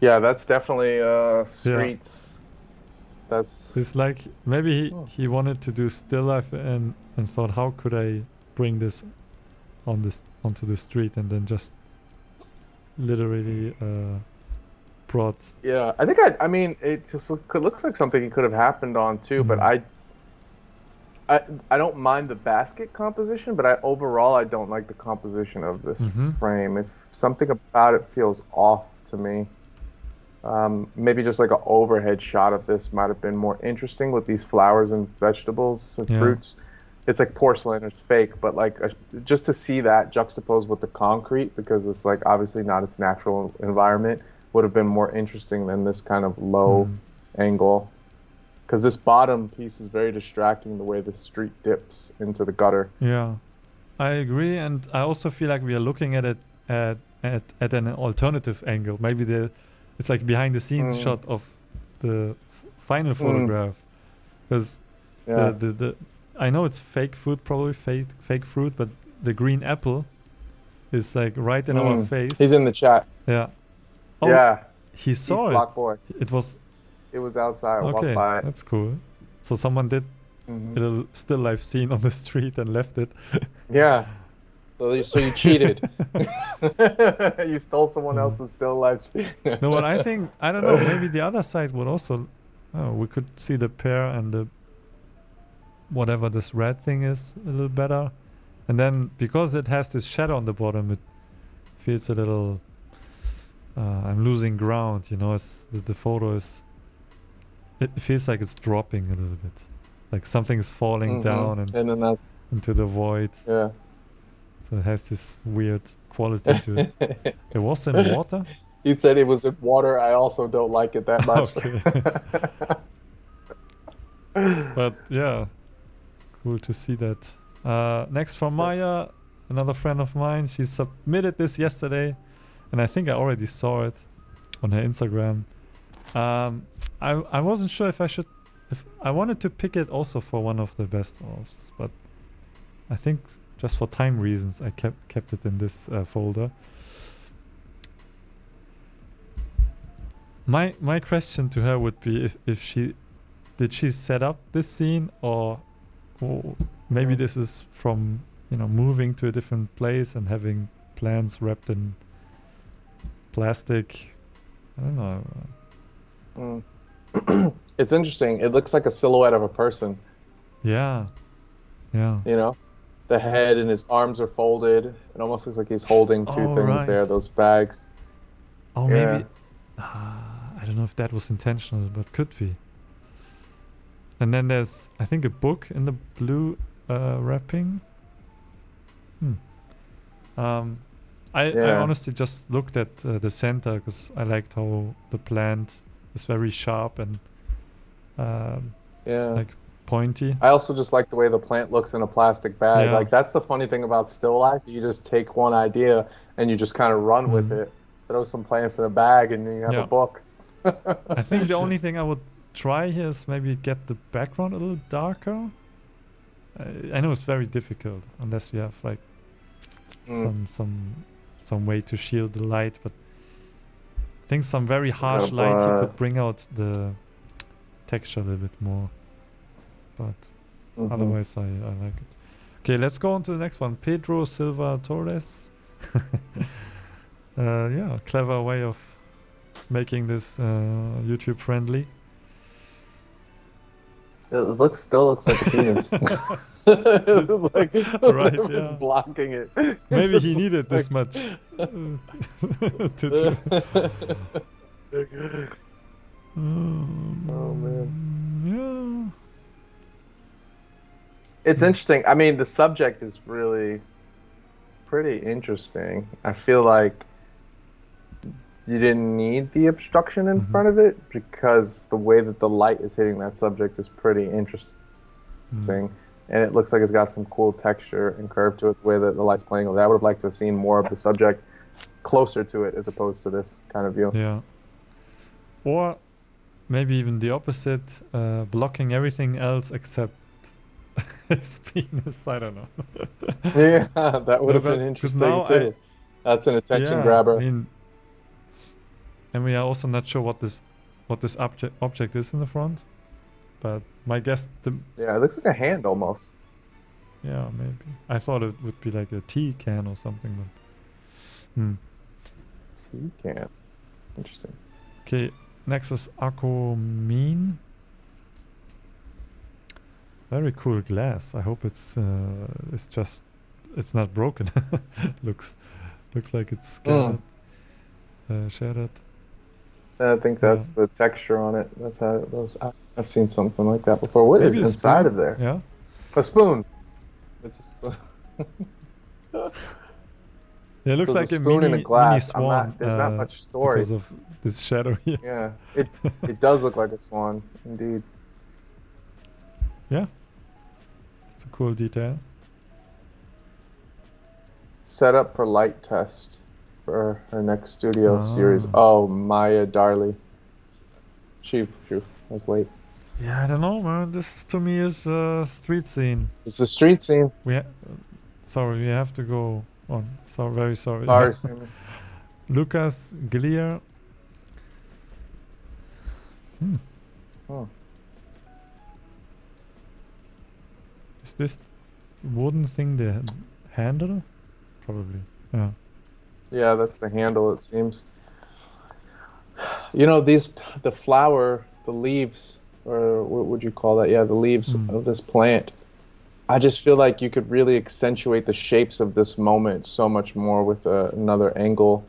yeah, that's definitely streets. Yeah. It's like maybe he wanted to do still life and thought, how could I bring this onto the street, and then just literally brought. Yeah, I think I mean it just looks like something could have happened on too, but I don't mind the basket composition, but overall I don't like the composition of this frame. If something about it feels off to me, maybe just like an overhead shot of this might have been more interesting with these flowers and vegetables and fruits. It's like porcelain, it's fake, but like just to see that juxtaposed with the concrete, because it's like obviously not its natural environment, would have been more interesting than this kind of low angle. Because this bottom piece is very distracting, the way the street dips into the gutter. Yeah, I agree, and I also feel like we are looking at it at an alternative angle. Maybe it's like behind the scenes shot of the final photograph. Because the I know it's fake fruit, probably fake fruit, but the green apple is like right in our face. He's in the chat. Yeah. Oh, yeah. He saw He's Block Boy. It was outside. Okay, by. That's cool. So someone did a little still life scene on the street and left it. Yeah. So you cheated. You stole someone else's still life scene. No, but I don't know, maybe the other side would also, we could see the pear and the whatever this red thing is a little better. And then because it has this shadow on the bottom, it feels a little. I'm losing ground, you know. The photo is. It feels like it's dropping a little bit, like something is falling down and then that's into the void. yeah. So it has this weird quality to it. It was in water. He said it was in water. I also don't like it that much. Okay. But yeah, cool to see that. Next from Maya, another friend of mine. She submitted this yesterday, and I think I already saw it on her Instagram. I wasn't sure if I wanted to pick it also for one of the best ofs, but I think just for time reasons I kept it in this folder. My question to her would be if she set up this scene, or maybe this is from, you know, moving to a different place and having plants wrapped in plastic. I don't know. It's interesting. It looks like a silhouette of a person. Yeah. You know, the head and his arms are folded. It almost looks like he's holding two things there, those bags. Oh, maybe. I don't know if that was intentional, but could be. And then there's, I think, a book in the blue wrapping. I honestly just looked at the center because I liked how the plant is very sharp and like pointy. I also just like the way the plant looks in a plastic bag. Like, that's the funny thing about still life. You just take one idea and you just kind of run with it. Throw some plants in a bag and you have a book. I think the only thing I would try here is maybe get the background a little darker. I know it's very difficult unless you have like some way to shield the light, but I think some very harsh light you could bring out the texture a little bit more. But otherwise I like it. Okay, let's go on to the next one. Pedro, Silva, Torres. Yeah, clever way of making this YouTube friendly. It still looks like a penis. Like, just blocking it. Maybe he needed this much to do. Oh man. Yeah. It's interesting. I mean, the subject is really pretty interesting. I feel like you didn't need the obstruction in front of it because the way that the light is hitting that subject is pretty interesting. And it looks like it's got some cool texture and curve to it, the way that the light's playing with it. I would have liked to have seen more of the subject closer to it as opposed to this kind of view. Yeah. Or maybe even the opposite, blocking everything else except his penis. I don't know. Yeah, that would have been interesting too. That's an attention grabber. I mean, and we are also not sure what this object is in the front, but my guess it looks like a hand almost. Yeah, maybe. I thought it would be like a tea can or something, but tea can. Interesting. Okay, next is Akomin. Very cool glass. I hope it's not broken. looks like it's shattered. I think that's the texture on it. That's how it was. I've seen something like that before. What is inside of there? Yeah, a spoon. It's a spoon. Yeah, it looks like a spoon mini, in a glass. mini swan. There's not much story because of this shadow here. Yeah, it does look like a swan, indeed. Yeah, it's a cool detail. Set up for light test for her next studio series. Oh, Maya Darley. She was late. Yeah, I don't know, man. This to me is a street scene. It's a street scene. Sorry, we have to go on. So very sorry. Sorry, Simon. Lucas Glier. Oh. Is this wooden thing the handle? Probably. Yeah. Yeah, that's the handle, it seems. You know, the flower, the leaves, or what would you call that? Yeah, the leaves of this plant I just feel like you could really accentuate the shapes of this moment so much more with another angle,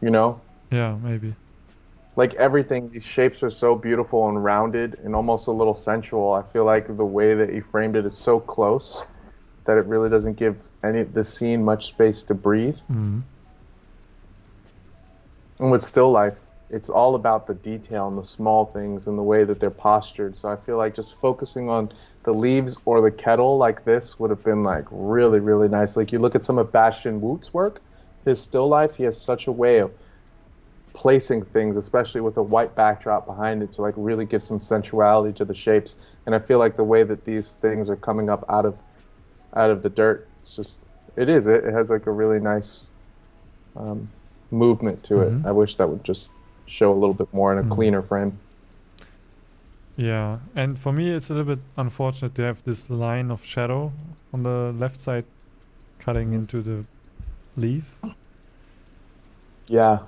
you know? Yeah, maybe. Like everything, these shapes are so beautiful and rounded and almost a little sensual. I feel like the way that you framed it is so close that it really doesn't give the scene much space to breathe. Mm. And with still life, it's all about the detail and the small things and the way that they're postured. So I feel like just focusing on the leaves or the kettle like this would have been like really, really nice. Like you look at some of Bastian Woot's work, his still life, he has such a way of placing things, especially with a white backdrop behind it, to like really give some sensuality to the shapes. And I feel like the way that these things are coming up out of the dirt, it's just it has like a really nice movement to it. I wish that would just show a little bit more in a cleaner frame. Yeah, and for me it's a little bit unfortunate to have this line of shadow on the left side cutting into the leaf. Yeah.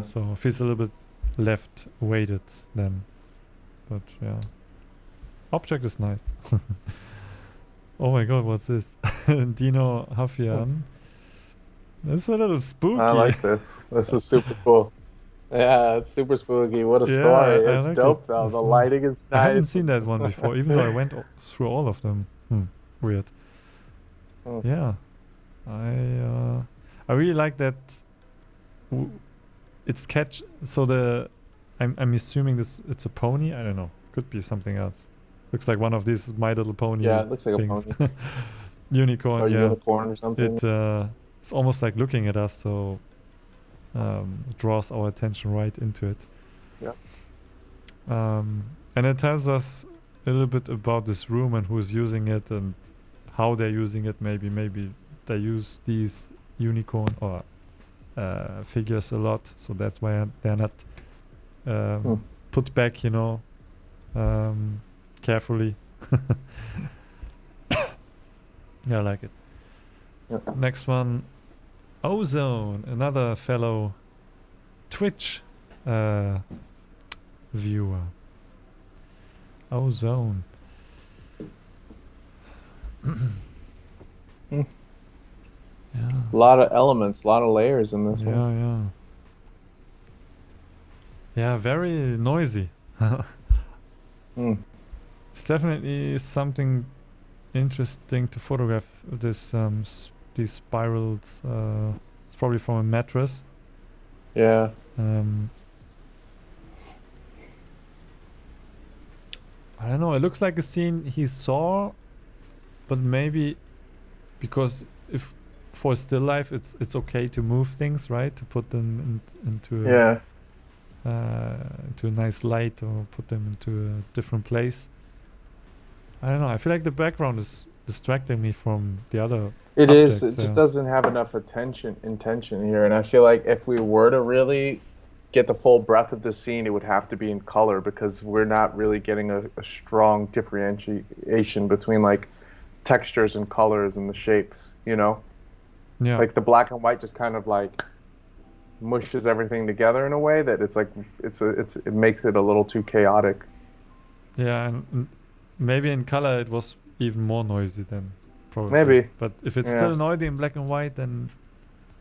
So it feels a little bit left weighted then. But yeah. Object is nice. Oh my god, what's this? Dino Hafian. It's a little spooky. I like this. This is super cool. Yeah, it's super spooky. What a Yeah, story. I It's like dope it though. as The well. lighting is nice. I haven't seen that one before, even though I went through all of them. Weird. Yeah, I really like that. It's catch. So I'm assuming it's a pony. I don't know. Could be something else. Looks like one of these My Little Pony. Yeah, it looks like things. a pony. Unicorn. Or Yeah. unicorn or something. It's almost like looking at us, so it draws our attention right into it. Yeah. And it tells us a little bit about this room and who's using it and how they're using it. Maybe they use these unicorn or figures a lot, so that's why they're not put back, carefully. Yeah, I like it. Yeah. Next one, Ozone, another fellow Twitch viewer. Ozone. Yeah. A lot of elements, a lot of layers in this one. Yeah, very noisy. It's definitely something interesting to photograph. This these spirals. It's probably from a mattress. Yeah. I don't know. It looks like a scene he saw, but maybe because if for still life, it's okay to move things, right? To put them into a nice light or put them into a different place. I don't know. I feel like the background is distracting me from the other. It objects, is. It just doesn't have enough intention here. And I feel like if we were to really get the full breadth of the scene, it would have to be in color, because we're not really getting a strong differentiation between like textures and colors and the shapes, Yeah. Like the black and white just kind of like mushes everything together in a way that it's like it makes it a little too chaotic. Yeah, and maybe in color it was even more noisy than probably. Maybe. But if it's still noisy in black and white, then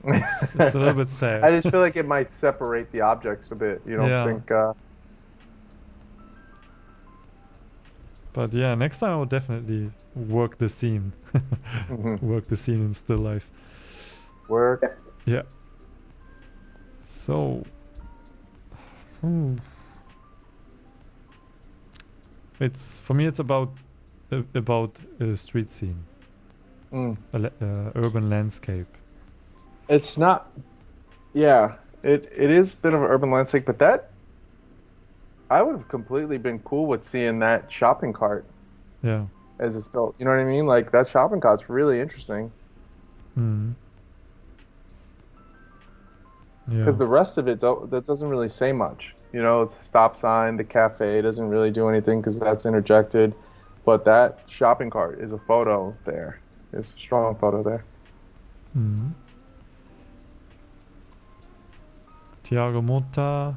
it's a little bit sad. I just feel like it might separate the objects a bit. You don't think? But yeah, next time I will definitely work the scene. Work the scene in still life. Work. Yeah. So. It's for me. It's about a street scene, urban landscape. It's not. Yeah, it is a bit of an urban landscape, but that I would have completely been cool with seeing that shopping cart. Yeah. As a still, you know what I mean? Like that shopping cart's really interesting. Yeah. Because the rest of it that doesn't really say much. It's a stop sign. The cafe doesn't really do anything because that's interjected. But that shopping cart is a photo there. It's a strong photo there. Tiago Mota.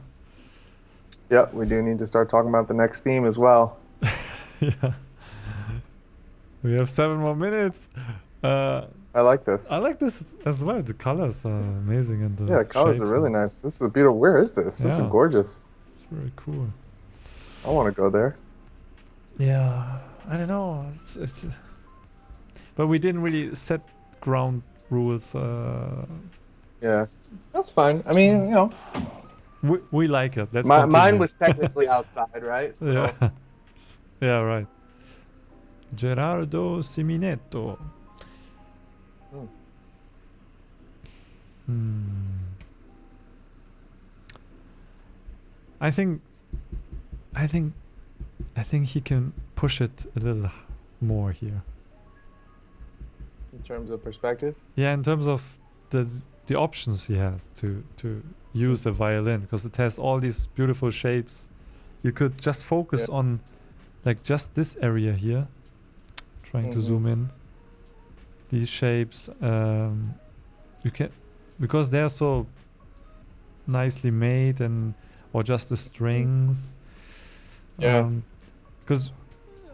Yep, we do need to start talking about the next theme as well. Yeah. We have 7 more minutes. I like this. I like this as well. The colors are amazing and the Yeah, the colors are shapes really nice. This is a beautiful. Where is this? This is Yeah. gorgeous. It's very cool. I want to go there. Yeah, I don't know. It's but we didn't really set ground rules. Yeah, that's fine. I mean, you know, We like it. Let's mine continue. was technically outside, right? Yeah. So, Yeah, right. Gerardo Siminetto. I think he can push it a little more here. in terms of perspective. Yeah, in terms of the options he has to use a violin, because it has all these beautiful shapes. You could just focus on like just this area here. Trying to zoom in. These shapes, you can, because they're so nicely made, and or just the strings. Yeah. Because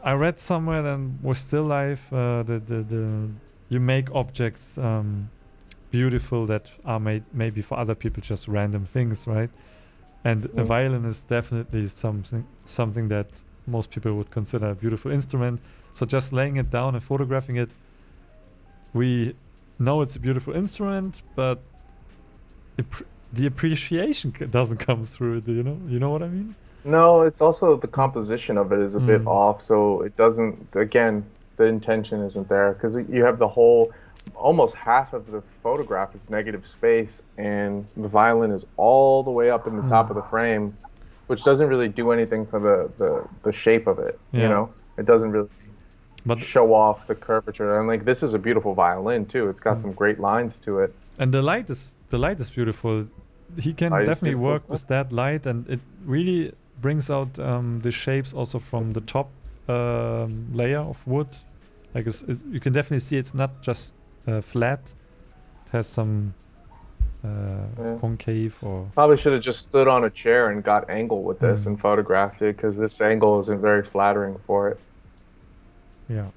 I read somewhere that with still life, the you make objects beautiful that are made maybe for other people just random things, right? And a violin is definitely something that most people would consider a beautiful instrument. So just laying it down and photographing it, we know it's a beautiful instrument, but the appreciation doesn't come through it. You know what I mean? No, it's also the composition of it is a bit off, so it doesn't. Again, the intention isn't there because you have the whole, almost half of the photograph is negative space, and the violin is all the way up in the top of the frame, which doesn't really do anything for the shape of it. Yeah. You know, it doesn't really show off the curvature. And like, this is a beautiful violin too. It's got some great lines to it. And the light is beautiful. He can definitely work with that light, and it really brings out the shapes also from the top layer of wood. Like you can definitely see it's not just flat. It has some concave or. Probably should have just stood on a chair and got angle with this and photographed it, because this angle isn't very flattering for it. Yeah.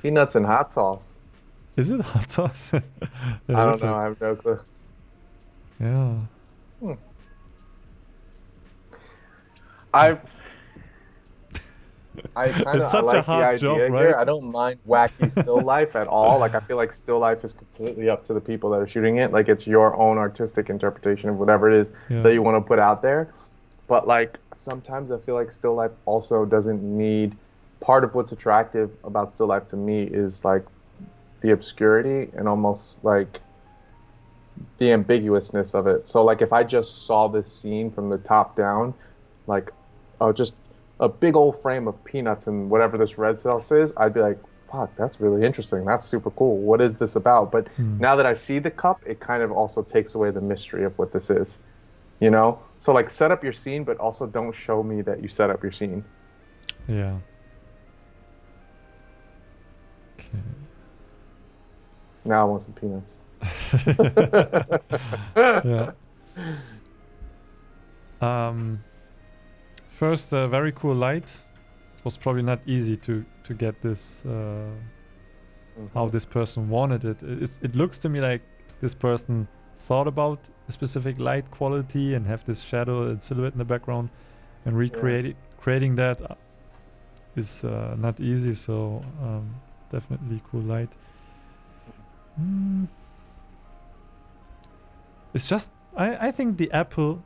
Peanuts and hot sauce. Is it hot sauce? I don't know. I have no clue. Yeah. I kind of such a like the hard idea job, here. right? I don't mind wacky still life at all. Like, I feel like still life is completely up to the people that are shooting it. Like, it's your own artistic interpretation of whatever it is that you want to put out there. But like, sometimes I feel like still life also doesn't need. Part of what's attractive about still life to me is like the obscurity and almost like the ambiguousness of it. So like, if I just saw this scene from the top down, like, just a big old frame of peanuts and whatever this red sauce is, I'd be like, fuck, that's really interesting. That's super cool. What is this about? But now that I see the cup, it kind of also takes away the mystery of what this is, you know? So like, set up your scene, but also don't show me that you set up your scene. Yeah. Okay. Now I want some peanuts. Yeah. First, very cool light. It was probably not easy to get this. How this person wanted it. It looks to me like this person thought about a specific light quality and have this shadow and silhouette in the background, and creating that is not easy. So definitely cool light. It's just I think the apple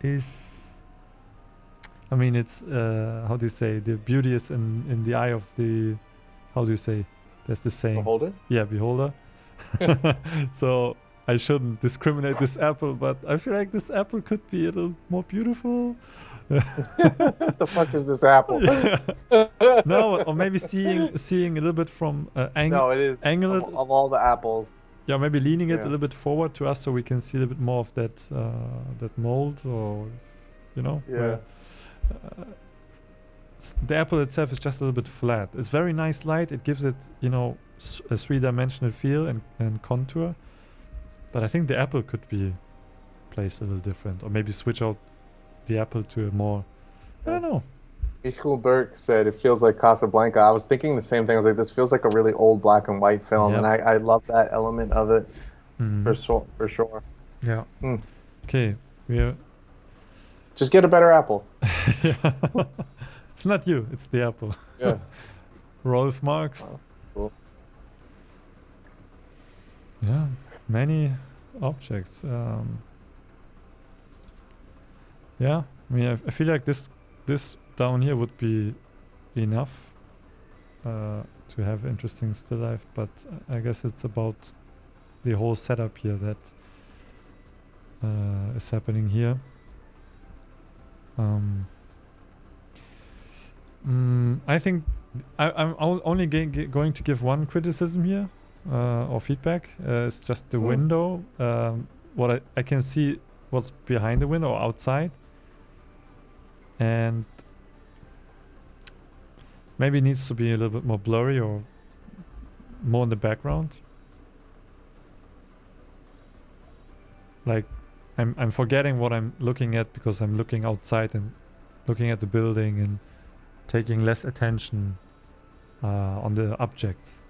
is, I mean, it's how do you say, the beauty is in the eye of the, how do you say, there's the saying, Beholder? Yeah, beholder. So I shouldn't discriminate this apple, but I feel like this apple could be a little more beautiful. What the fuck is this apple? No, or maybe seeing a little bit from angle. No, it is angle of all the apples. Yeah, maybe leaning it a little bit forward to us so we can see a little bit more of that that mold, or you know. Yeah. Where, the apple itself is just a little bit flat. It's very nice light. It gives it, you know, a three-dimensional feel and contour. But I think the apple could be placed a little different, or maybe switch out the apple to a more, I don't know. Michael Burke said it feels like Casablanca. I was thinking the same thing. I was like, this feels like a really old black and white film, and Yep. I love that element of it Mhm. for sure. Yeah. Hmm. Okay, we're Just get a better apple. yeah. It's not you, it's the apple. Yeah. Rolf Marx. Wow, cool. Yeah, many objects. Yeah, I mean, I feel like this down here would be enough to have interesting still life, but I guess it's about the whole setup here that is happening here. I think I'm only going to give one criticism here or feedback. It's just the window. What I can see what's behind the window or outside, and maybe it needs to be a little bit more blurry or more in the background. Like I'm forgetting what I'm looking at because I'm looking outside and looking at the building and taking less attention on the objects,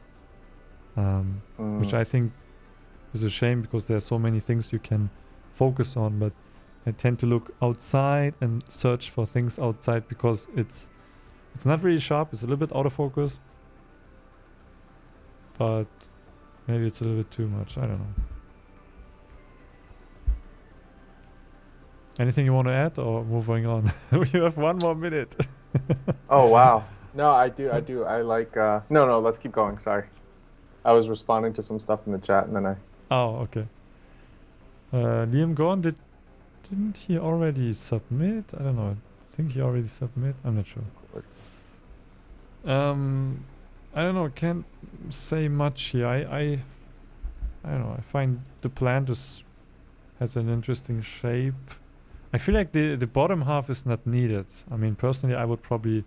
which I think is a shame because there are so many things you can focus on, but I tend to look outside and search for things outside because it's not really sharp. It's a little bit out of focus, but maybe it's a little bit too much. I don't know. Anything you want to add or moving on? We have 1 more minute. Oh, wow. No, I do. I like, no, let's keep going. Sorry. I was responding to some stuff in the chat and then I... Oh, okay. Liam Gorn, didn't he already submit? I don't know. I think he already submit. I'm not sure. I don't know. Can't say much here. I don't know. I find the plant has an interesting shape. I feel like the bottom half is not needed. I mean, personally, I would probably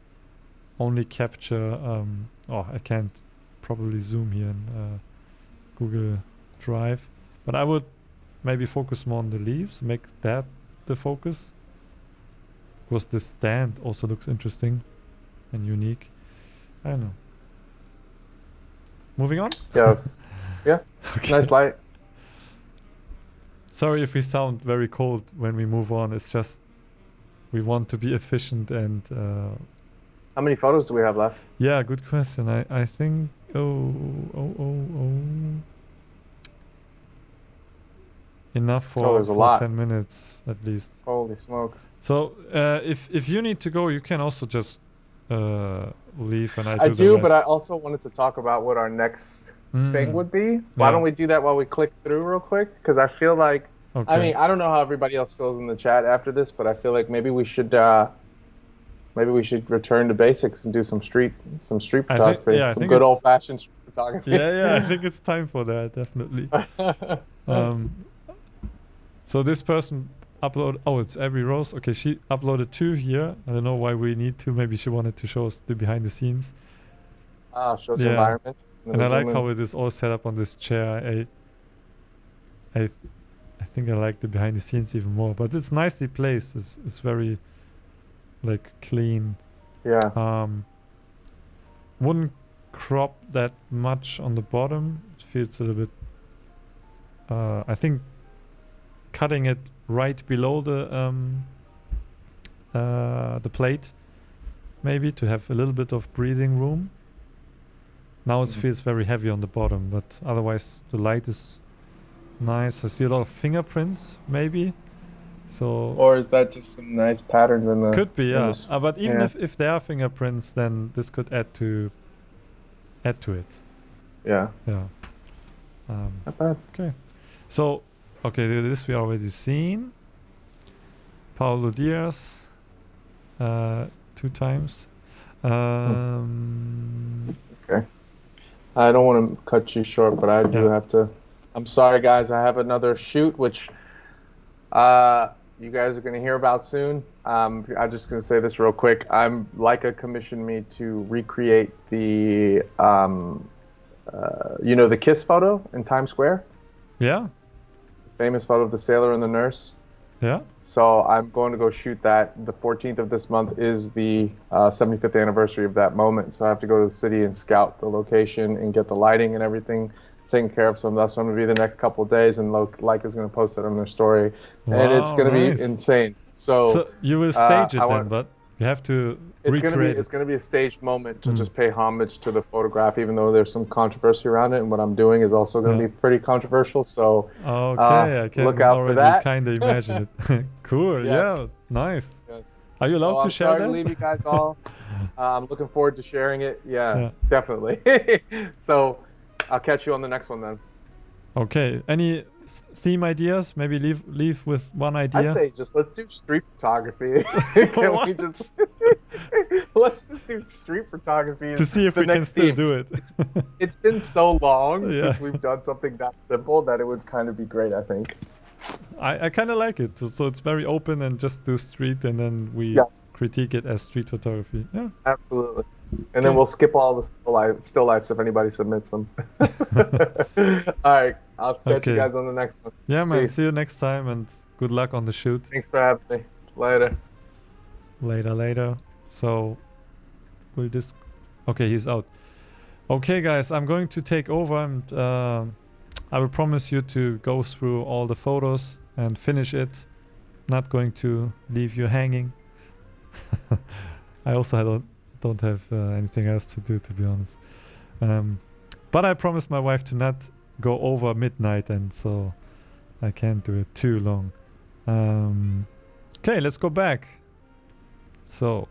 only capture. I can't probably zoom here in Google Drive, but I would maybe focus more on the leaves, make that the focus. Because the stand also looks interesting and unique. I don't know. Moving on? Yes. Yeah. Okay. Nice light. Sorry if we sound very cold when we move on. It's just we want to be efficient and... How many photos do we have left? Yeah, good question. I think... Enough for, there's a lot. 10 minutes at least. Holy smokes. So if you need to go, you can also just leave and I do, but I also wanted to talk about what our next thing would be. Why don't we do that while we click through real quick? Because I feel like, I mean, I don't know how everybody else feels in the chat after this, but I feel like maybe we should return to basics and do some street photography, some good old fashioned street photography. Yeah, I think it's time for that, definitely. So this person upload. Oh, it's Abby Rose. Okay, she uploaded 2 here. I don't know why we need to. Maybe she wanted to show us the behind the scenes. Show the environment. And I like how it is all set up on this chair. I think I like the behind the scenes even more. But it's nicely placed. It's very like clean. Yeah. Wouldn't crop that much on the bottom. It feels a little bit. I think cutting it right below the plate, maybe to have a little bit of breathing room. Now it feels very heavy on the bottom, but otherwise the light is nice. I see a lot of fingerprints, maybe. So. Or is that just some nice patterns in the? Could be, yeah. But even if there are fingerprints, then this could add to it. Yeah. Yeah. Not bad. Okay. So, this we already seen. Paulo Diaz, 2 times. Okay. I don't want to cut you short, but I do have to. I'm sorry, guys. I have another shoot, which you guys are going to hear about soon. I'm just going to say this real quick. Leica commissioned me to recreate the, the kiss photo in Times Square. Yeah. Famous photo of the sailor and the nurse. Yeah. So I'm going to go shoot that. The 14th of this month is the 75th anniversary of that moment. So I have to go to the city and scout the location and get the lighting and everything taken care of. So that's going to be the next couple of days, and Leica is going to post it on their story, and it's Wow, going to be nice. insane. So So you will stage I it then, want but you have to it's gonna be recreate it. it's gonna be a staged moment to Mm. just pay homage to the photograph, even though there's some controversy around it. And what I'm doing is also gonna Yeah. be pretty controversial. So Okay, I look can out for already that. kind of imagine it. Cool. Yeah. Yes, Nice. yes. Are you So allowed to I'm share sorry to leave that? you guys all. I'm looking forward to sharing it. Yeah, Yeah. definitely. So I'll catch you on the next one then. Okay. Any theme ideas? Maybe leave with one I idea. say just let's do street photography. Can we just What? let's just do street photography To as see if the we can next still theme? do it. It's been so long Yeah. since we've done something that simple that it would kind of be great, I think. I kind of like it. So it's very open and just do street and then we Yes, critique it as street photography. Yeah. absolutely. And then Okay. we'll skip all the still lifes if anybody submits them. All right, I'll catch you Okay. guys on the next one. Yeah, man. See Peace. you next time and good luck on the shoot. Thanks for having me. Later. Later. So will this. Okay, he's out. Okay, guys, I'm going to take over and I will promise you to go through all the photos and finish it. Not going to leave you hanging. I also don't have anything else to do, to be honest. But I promised my wife to not go over midnight, and so I can't do it too long. Okay, let's go back. So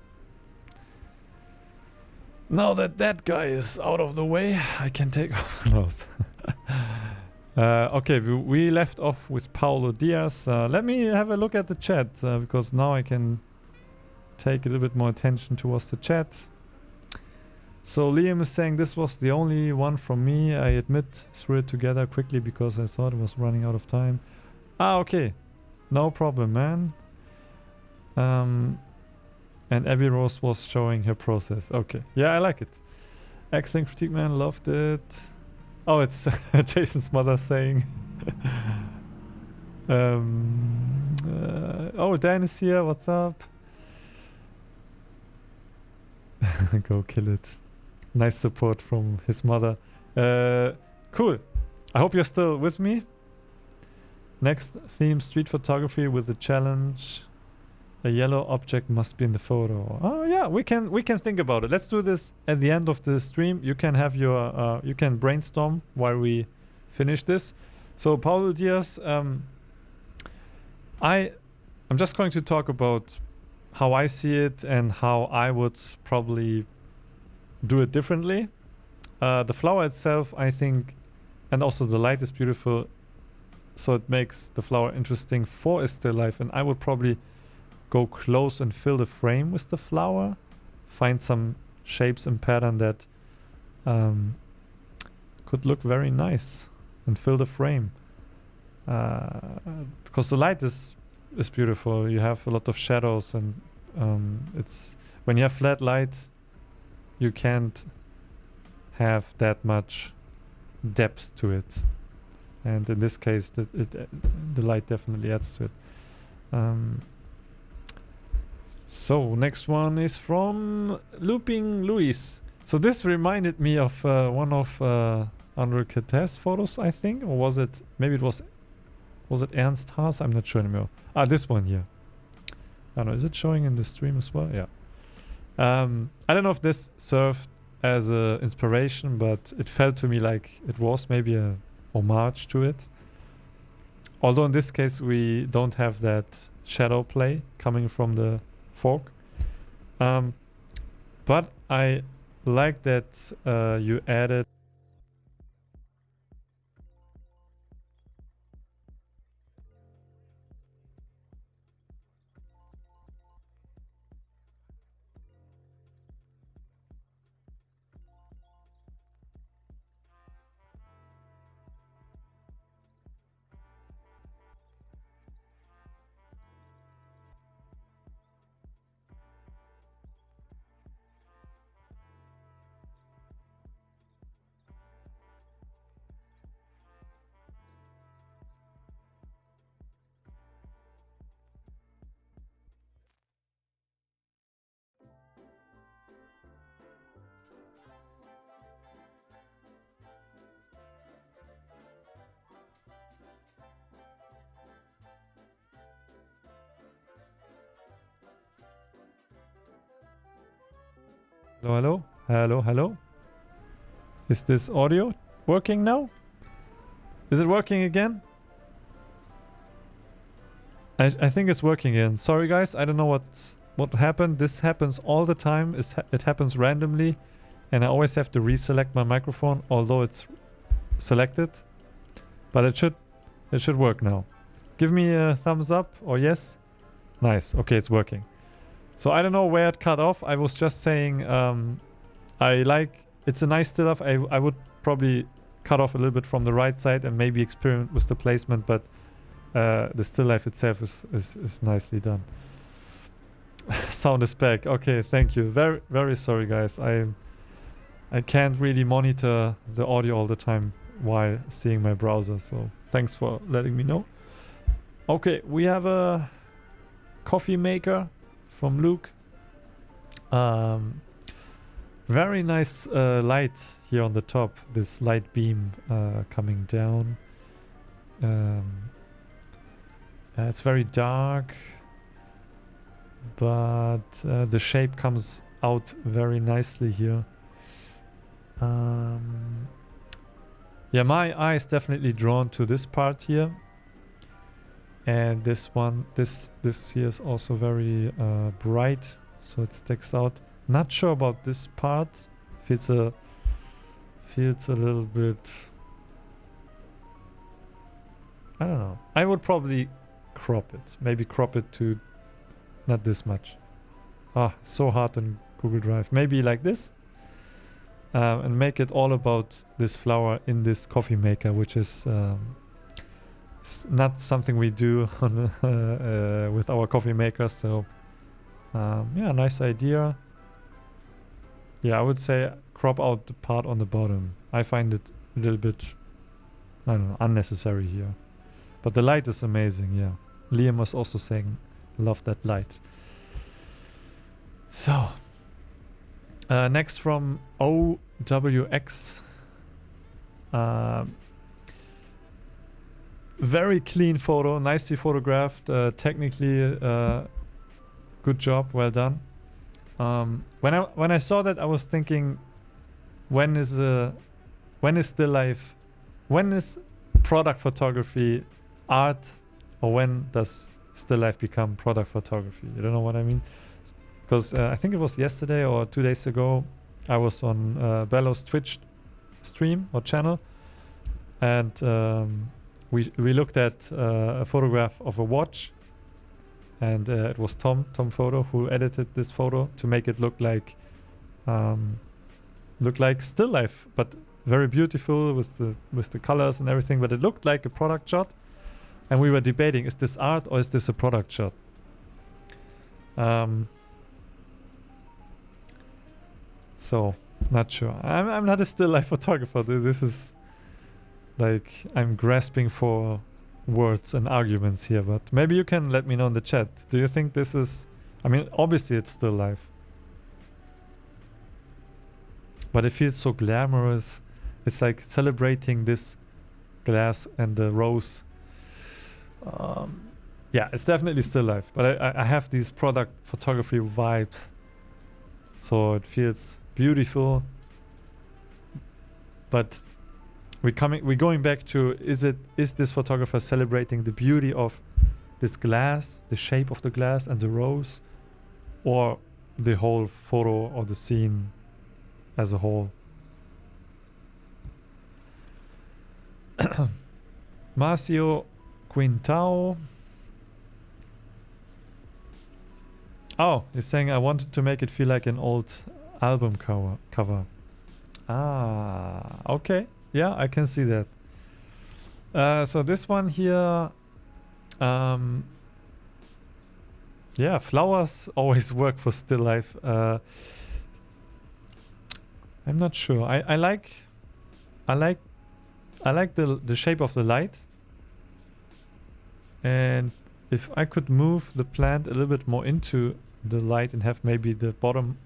now that that guy is out of the way, I can take over. Okay, we left off with Paulo Diaz. Let me have a look at the chat because now I can take a little bit more attention towards the chat. So Liam is saying this was the only one from me. I admit threw it together quickly because I thought it was running out of time. Okay. No problem, man. And Abby Rose was showing her process. Okay. Yeah, I like it. Excellent critique, man. Loved it. Oh, it's Jason's mother saying. Oh, Dan is here. What's up? Go kill it. Nice support from his mother. Cool. I hope you're still with me. Next theme, street photography with the challenge. A yellow object must be in the photo. Oh yeah, we can think about it. Let's do this at the end of the stream. You can have your you can brainstorm while we finish this. So Paulo Diaz, I'm just going to talk about how I see it and how I would probably do it differently. The flower itself, I think, and also the light is beautiful, so it makes the flower interesting for a still life. And I would probably go close and fill the frame with the flower, find some shapes and pattern that could look very nice and fill the frame. Because the light is beautiful. You have a lot of shadows, and it's when you have flat light, you can't have that much depth to it. And in this case, the light definitely adds to it. So next one is from Looping Luis. So this reminded me of one of Andre Catte's photos, I think, or was it? Maybe it was it Ernst Haas? I'm not sure anymore. This one here. I don't know. Is it showing in the stream as well? Yeah. I don't know if this served as a inspiration, but it felt to me like it was maybe a homage to it. Although in this case we don't have that shadow play coming from the fork. But I like that you added Hello, hello, hello, hello. Is this audio working now? Is it working again? I think it's working again. Sorry guys, I don't know what happened. This happens all the time. It happens randomly, and I always have to reselect my microphone, although it's selected. But it should work now. Give me a thumbs up or yes. Nice. Okay, it's working. So I don't know where it cut off. I was just saying it's a nice still life. I would probably cut off a little bit from the right side and maybe experiment with the placement, but the still life itself is nicely done. Sound is back. Okay, thank you. Very, very sorry guys. I can't really monitor the audio all the time while seeing my browser, so thanks for letting me know. Okay, we have a coffee maker from Luke. Very nice light here on the top. This light beam coming down. It's very dark, but the shape comes out very nicely here. Yeah, my eye is definitely drawn to this part here. And this one, this here is also very bright, so it sticks out. Not sure about this part. Feels a little bit. I don't know. I would probably crop it. Maybe crop it to not this much. Ah, so hard on Google Drive. Maybe like this. And make it all about this flower in this coffee maker, which is it's not something we do on, with our coffee maker. So yeah, nice idea. Yeah, I would say crop out the part on the bottom. I find it a little bit, I don't know, unnecessary here. But the light is amazing, yeah. Liam was also saying, love that light. So, next from OWX. Very clean photo, nicely photographed. Technically, good job, well done. When I saw that, I was thinking, when is still life, when is product photography art, or when does still life become product photography? You don't know what I mean? Because I think it was yesterday or 2 days ago, I was on Bello's Twitch stream or channel, and we looked at a photograph of a watch, and it was Tom Photo who edited this photo to make it look like still life, but very beautiful with the colors and everything. But it looked like a product shot, and we were debating: is this art or is this a product shot? So not sure. I'm not a still life photographer. This is like I'm grasping for words and arguments here, but maybe you can let me know in the chat. Do you think this is, I mean, obviously it's still life, but it feels so glamorous. It's like celebrating this glass and the rose. Yeah, it's definitely still life, but I have these product photography vibes, so it feels beautiful. But we're going back to, is this photographer celebrating the beauty of this glass, the shape of the glass and the rose, or the whole photo or the scene as a whole? Marcio Quintao. Oh, he's saying, I wanted to make it feel like an old album cover. Ah, okay. Yeah, I can see that. So this one here, yeah, flowers always work for still life. I'm not sure. I like the shape of the light, and if I could move the plant a little bit more into the light and have maybe the bottom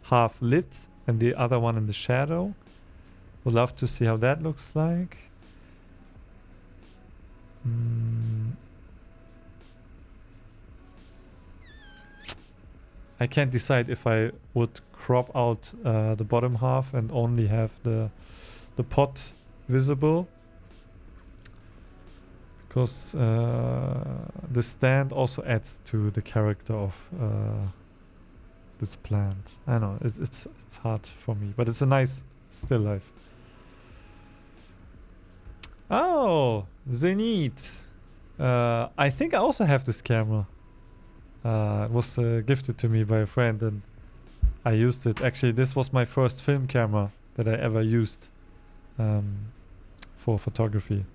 half lit and the other one in the shadow, would love to see how that looks like. I can't decide if I would crop out the bottom half and only have the pot visible, because the stand also adds to the character of this plant. I know it's hard for me, but it's a nice still life. Oh, Zenith. I think I also have this camera. It was gifted to me by a friend, and I used it. Actually, this was my first film camera that I ever used for photography,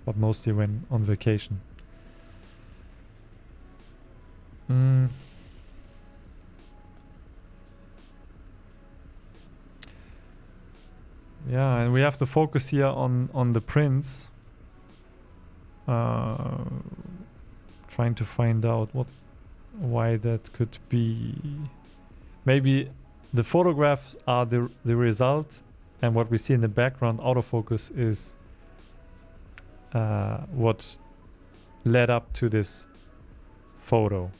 but mostly when on vacation. Yeah, and we have to focus here on the prints. Trying to find out why that could be. Maybe the photographs are the result, and what we see in the background autofocus is what led up to this photo.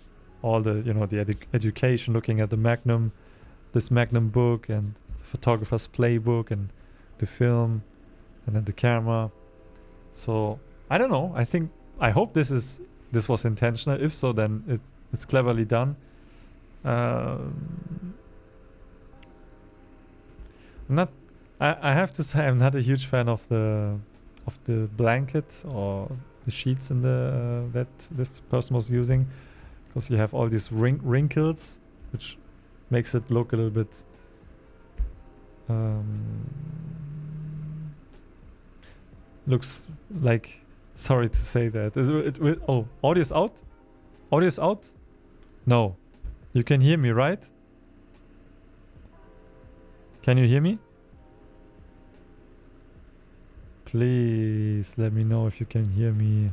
All the the education, looking at the this Magnum book, and the photographer's playbook, and the film, and then the camera. So I don't know. I hope this was intentional. If so, then it's cleverly done. I have to say I'm not a huge fan of the blanket or the sheets in the that this person was using, because you have all these wrinkles, which makes it look a little bit looks like, sorry to say that. Oh, audio's out? Audio's out? No. You can hear me, right? Can you hear me? Please let me know if you can hear me,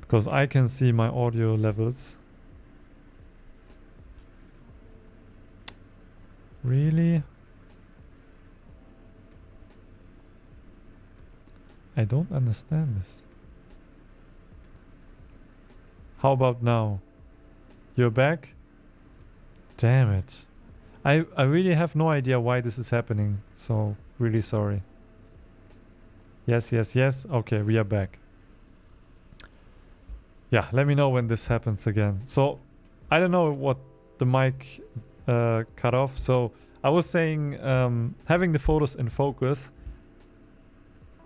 because I can see my audio levels. Really? I don't understand this. How about now? You're back? Damn it. I really have no idea why this is happening, so really sorry. Yes. Okay, we are back. Yeah, let me know when this happens again. So, I don't know what the mic cut off. So, I was saying having the photos in focus,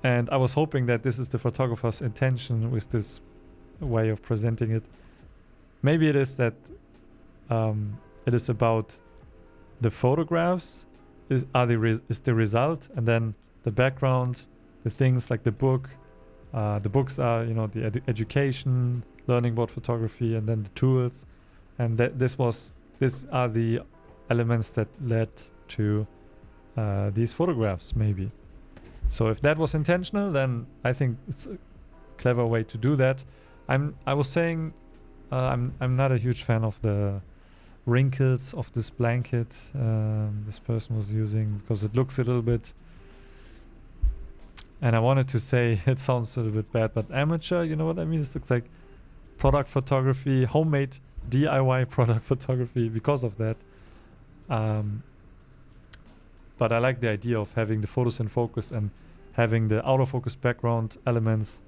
and I was hoping that this is the photographer's intention with this way of presenting it. Maybe it is that it is about the photographs is the result, and then the background, the things like the book. The books are, the education, learning about photography, and then the tools, and these are the elements that led to these photographs, maybe. So if that was intentional, then I think it's a clever way to do that. I was saying I'm not a huge fan of the wrinkles of this blanket this person was using, because it looks a little bit, and I wanted to say it sounds a little bit bad, but amateur, you know what I mean? This looks like product photography, homemade DIY product photography because of that. But I like the idea of having the photos in focus and having the autofocus background elements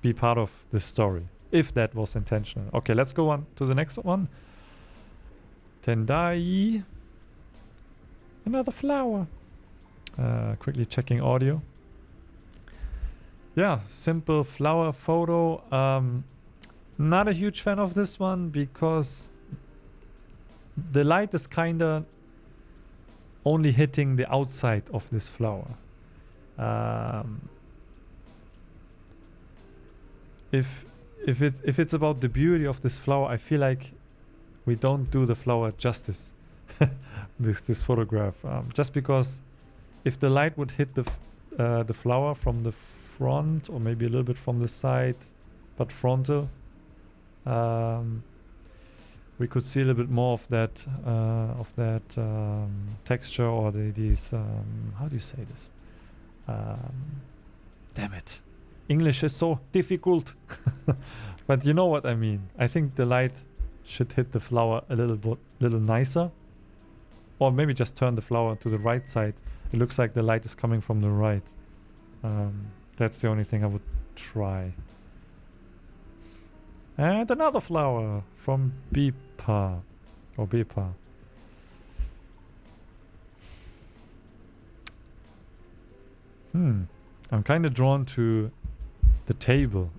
be part of the story, if that was intentional. Okay, let's go on to the next one. Tendai. Another flower. Quickly checking audio. Yeah, simple flower photo. Not a huge fan of this one because the light is kinda only hitting the outside of this flower. If it's about the beauty of this flower, I feel like we don't do the flower justice with this photograph. Just because if the light would hit the flower from the front, or maybe a little bit from the side, but frontal, we could see a little bit more of that texture, or these how do you say this? Damn it, English is so difficult. But you know what I mean. I think the light should hit the flower a little nicer. Or maybe just turn the flower to the right side. It looks like the light is coming from the right. That's the only thing I would try. And another flower from Bipa. Or Bipa. I'm kind of drawn to the table.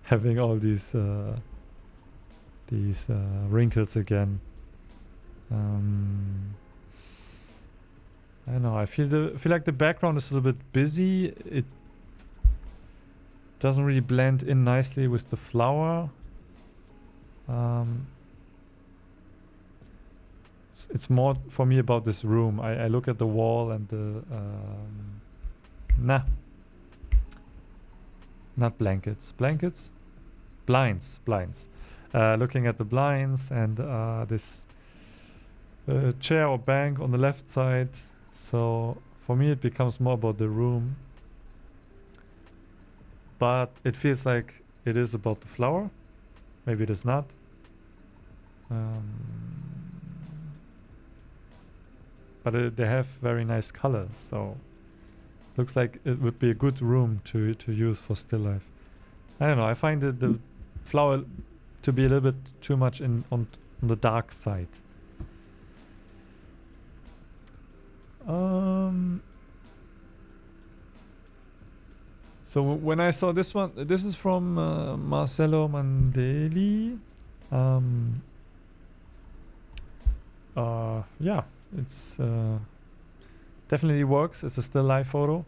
Having all these wrinkles again. I don't know. I feel like the background is a little bit busy. It doesn't really blend in nicely with the flower. It's more for me about this room. I look at the wall and the not blankets. Blinds. Looking at the blinds and this chair or bank on the left side. So for me it becomes more about the room. But it feels like it is about the flower. Maybe it is not. But they have very nice colors, so looks like it would be a good room to use for still life. I don't know. I find the flower to be a little bit too much on the dark side. So when I saw this one, this is from Marcelo Mandeli. Yeah, it's definitely works. It's a still life photo.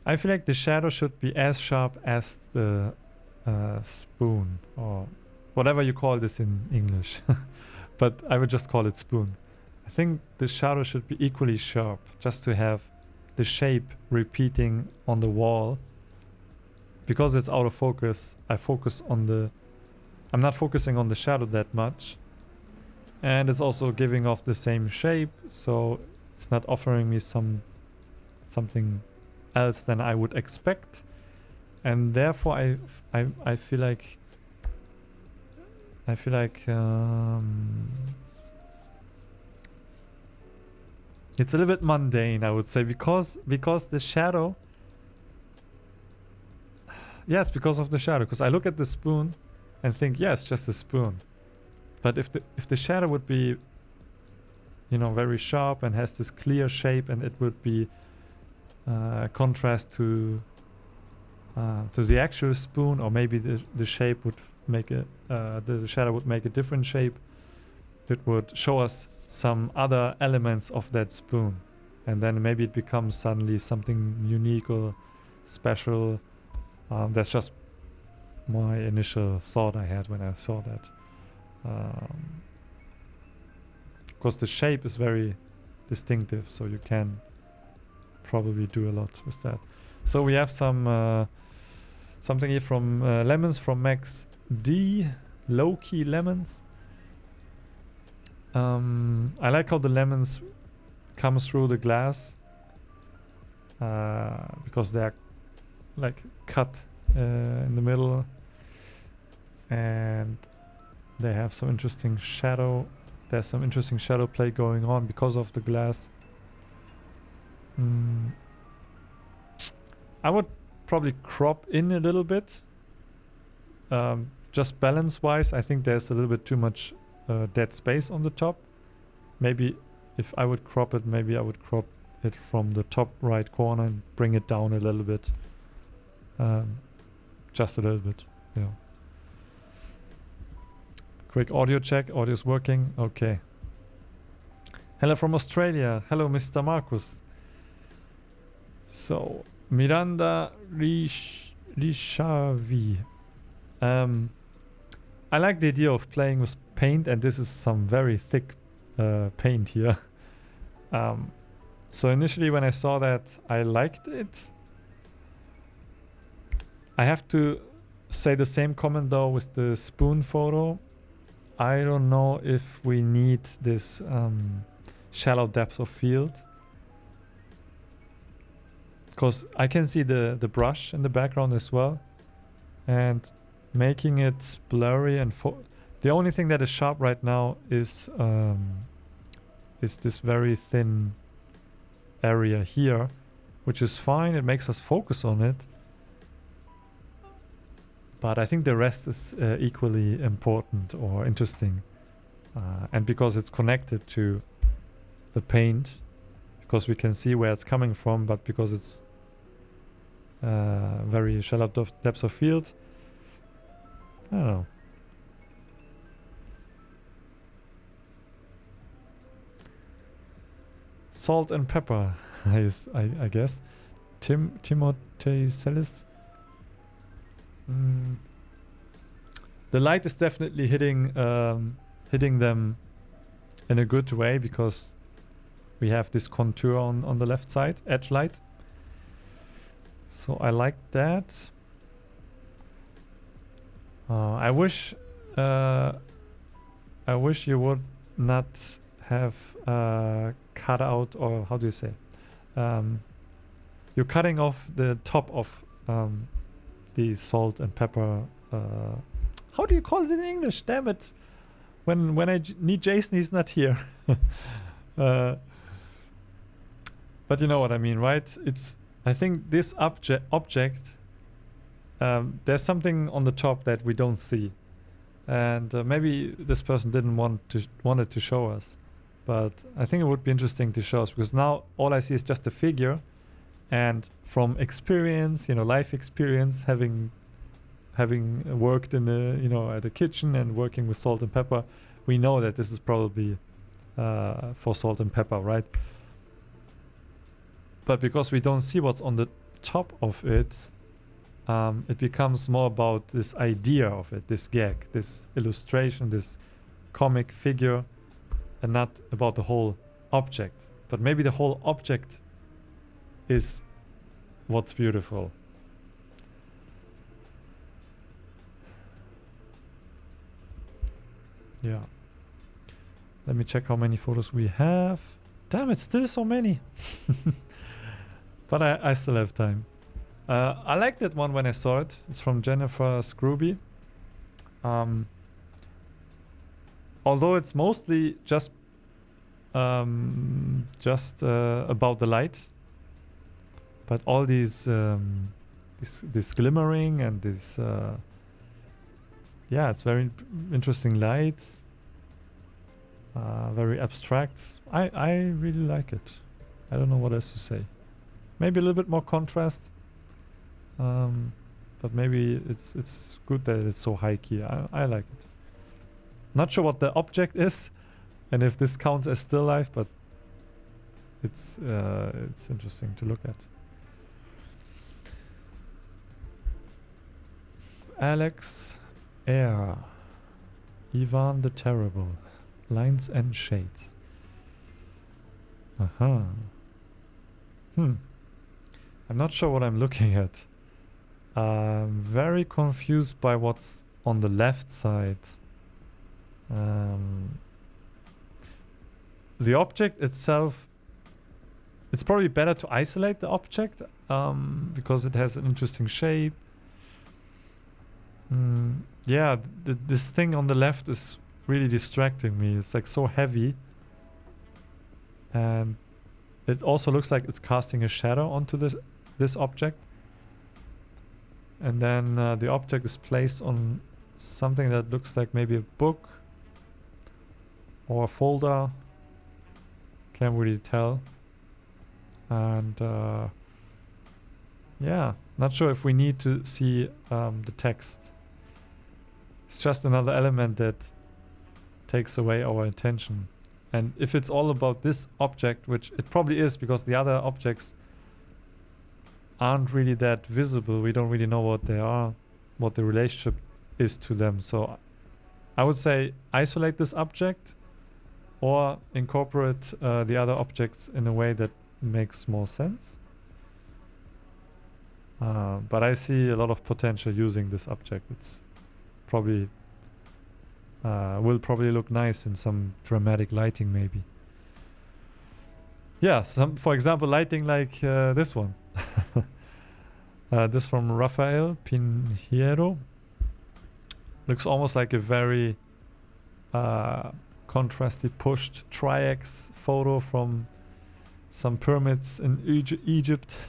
I feel like the shadow should be as sharp as the spoon, or whatever you call this in English. But I would just call it spoon. I think the shadow should be equally sharp, just to have the shape repeating on the wall. Because it's out of focus, I'm not focusing on the shadow that much. And it's also giving off the same shape, so it's not offering me something else than I would expect. And therefore I feel like it's a little bit mundane, I would say, because the shadow. Yeah, it's because of the shadow. Because I look at the spoon and think, yeah, it's just a spoon. But if the shadow would be, very sharp and has this clear shape, and it would be contrast to the actual spoon, or maybe the shape would make the shadow would make a different shape. It would show us some other elements of that spoon, and then maybe it becomes suddenly something unique or special. That's just my initial thought I had when I saw that. Because the shape is very distinctive, so you can probably do a lot with that. So we have something here from Lemons from Max D, low-key lemons. I like how the lemons come through the glass, because they're like cut in the middle, and they have some interesting shadow. There's some interesting shadow play going on because of the glass. I would probably crop in a little bit, just balance wise. I think there's a little bit too much dead space on the top. Maybe if I would crop it, maybe I would crop it from the top right corner and bring it down a little bit. Just a little bit, yeah. Quick audio check. Audio's working. Okay. Hello from Australia. Hello, Mr. Marcus. So, Miranda Rishavi. I like the idea of playing with paint, and this is some very thick paint here. So initially when I saw that, I liked it. I have to say the same comment though with the spoon photo. I don't know if we need this shallow depth of field. because I can see the brush in the background as well, and making it blurry and the only thing that is sharp right now is this very thin area here, which is fine. It makes us focus on it, but I think the rest is equally important or interesting, and because it's connected to the paint, because we can see where it's coming from, but because it's very shallow depths of field, I don't know. Salt and pepper, I guess. Timotei Celis. The light is definitely hitting them in a good way, because we have this contour on the left side, edge light. So I like that. I wish you would not have cut out, or how do you say? You're cutting off the top of the salt and pepper. How do you call it in English? Damn it! When I need Jason, he's not here. But you know what I mean, right? I think this object. There's something on the top that we don't see, and maybe this person didn't wanted to show us, but I think it would be interesting to show us, because now all I see is just a figure, and from experience, life experience, having worked in the at the kitchen and working with salt and pepper, we know that this is probably for salt and pepper, right? But because we don't see what's on the top of it, it becomes more about this idea of it, this gag, this illustration, this comic figure, and not about the whole object. But maybe the whole object is what's beautiful. Yeah. Let me check how many photos we have. Damn, it's still so many. But I still have time. I liked that one when I saw it. It's from Jennifer Scrooby. Although it's mostly just about the light, but all these this glimmering and this it's very interesting light, very abstract. I really like it. I don't know what else to say. Maybe a little bit more contrast. But maybe it's good that it's so high key. I like it. Not sure what the object is, and if this counts as still life, but it's interesting to look at. Alex Air, Ivan the Terrible, Lines and Shades. I'm not sure what I'm looking at. Very confused by what's on the left side. The object itself, it's probably better to isolate the object because it has an interesting shape. This thing on the left is really distracting me. It's like so heavy, and it also looks like it's casting a shadow onto this object. And then the object is placed on something that looks like maybe a book or a folder. Can't really tell. And not sure if we need to see the text. It's just another element that takes away our attention. And if it's all about this object, which it probably is, because the other objects aren't really that visible, we don't really know what they are, what the relationship is to them. So I would say isolate this object or incorporate the other objects in a way that makes more sense. But I see a lot of potential using this object. It's probably will probably look nice in some dramatic lighting maybe. Yeah, for example, lighting like this one. This from Rafael Pinheiro. Looks almost like a very contrasty pushed triax photo from some pyramids in Egypt.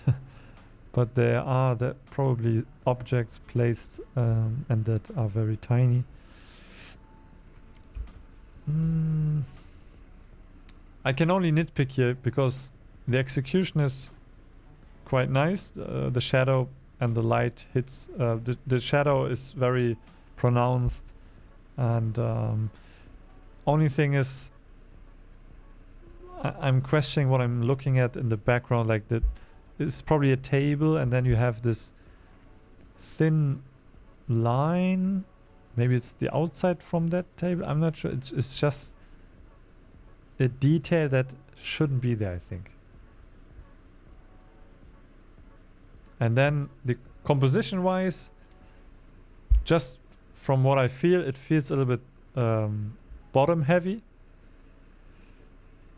But there are probably objects placed and that are very tiny. I can only nitpick here because the execution is quite nice. The shadow and the light hits. The shadow is very pronounced, and only thing is, I'm questioning what I'm looking at in the background. Like that, it's probably a table, and then you have this thin line. Maybe it's the outside from that table. I'm not sure. It's just a detail that shouldn't be there, I think. And then the composition wise, just from what I feel, it feels a little bit bottom heavy.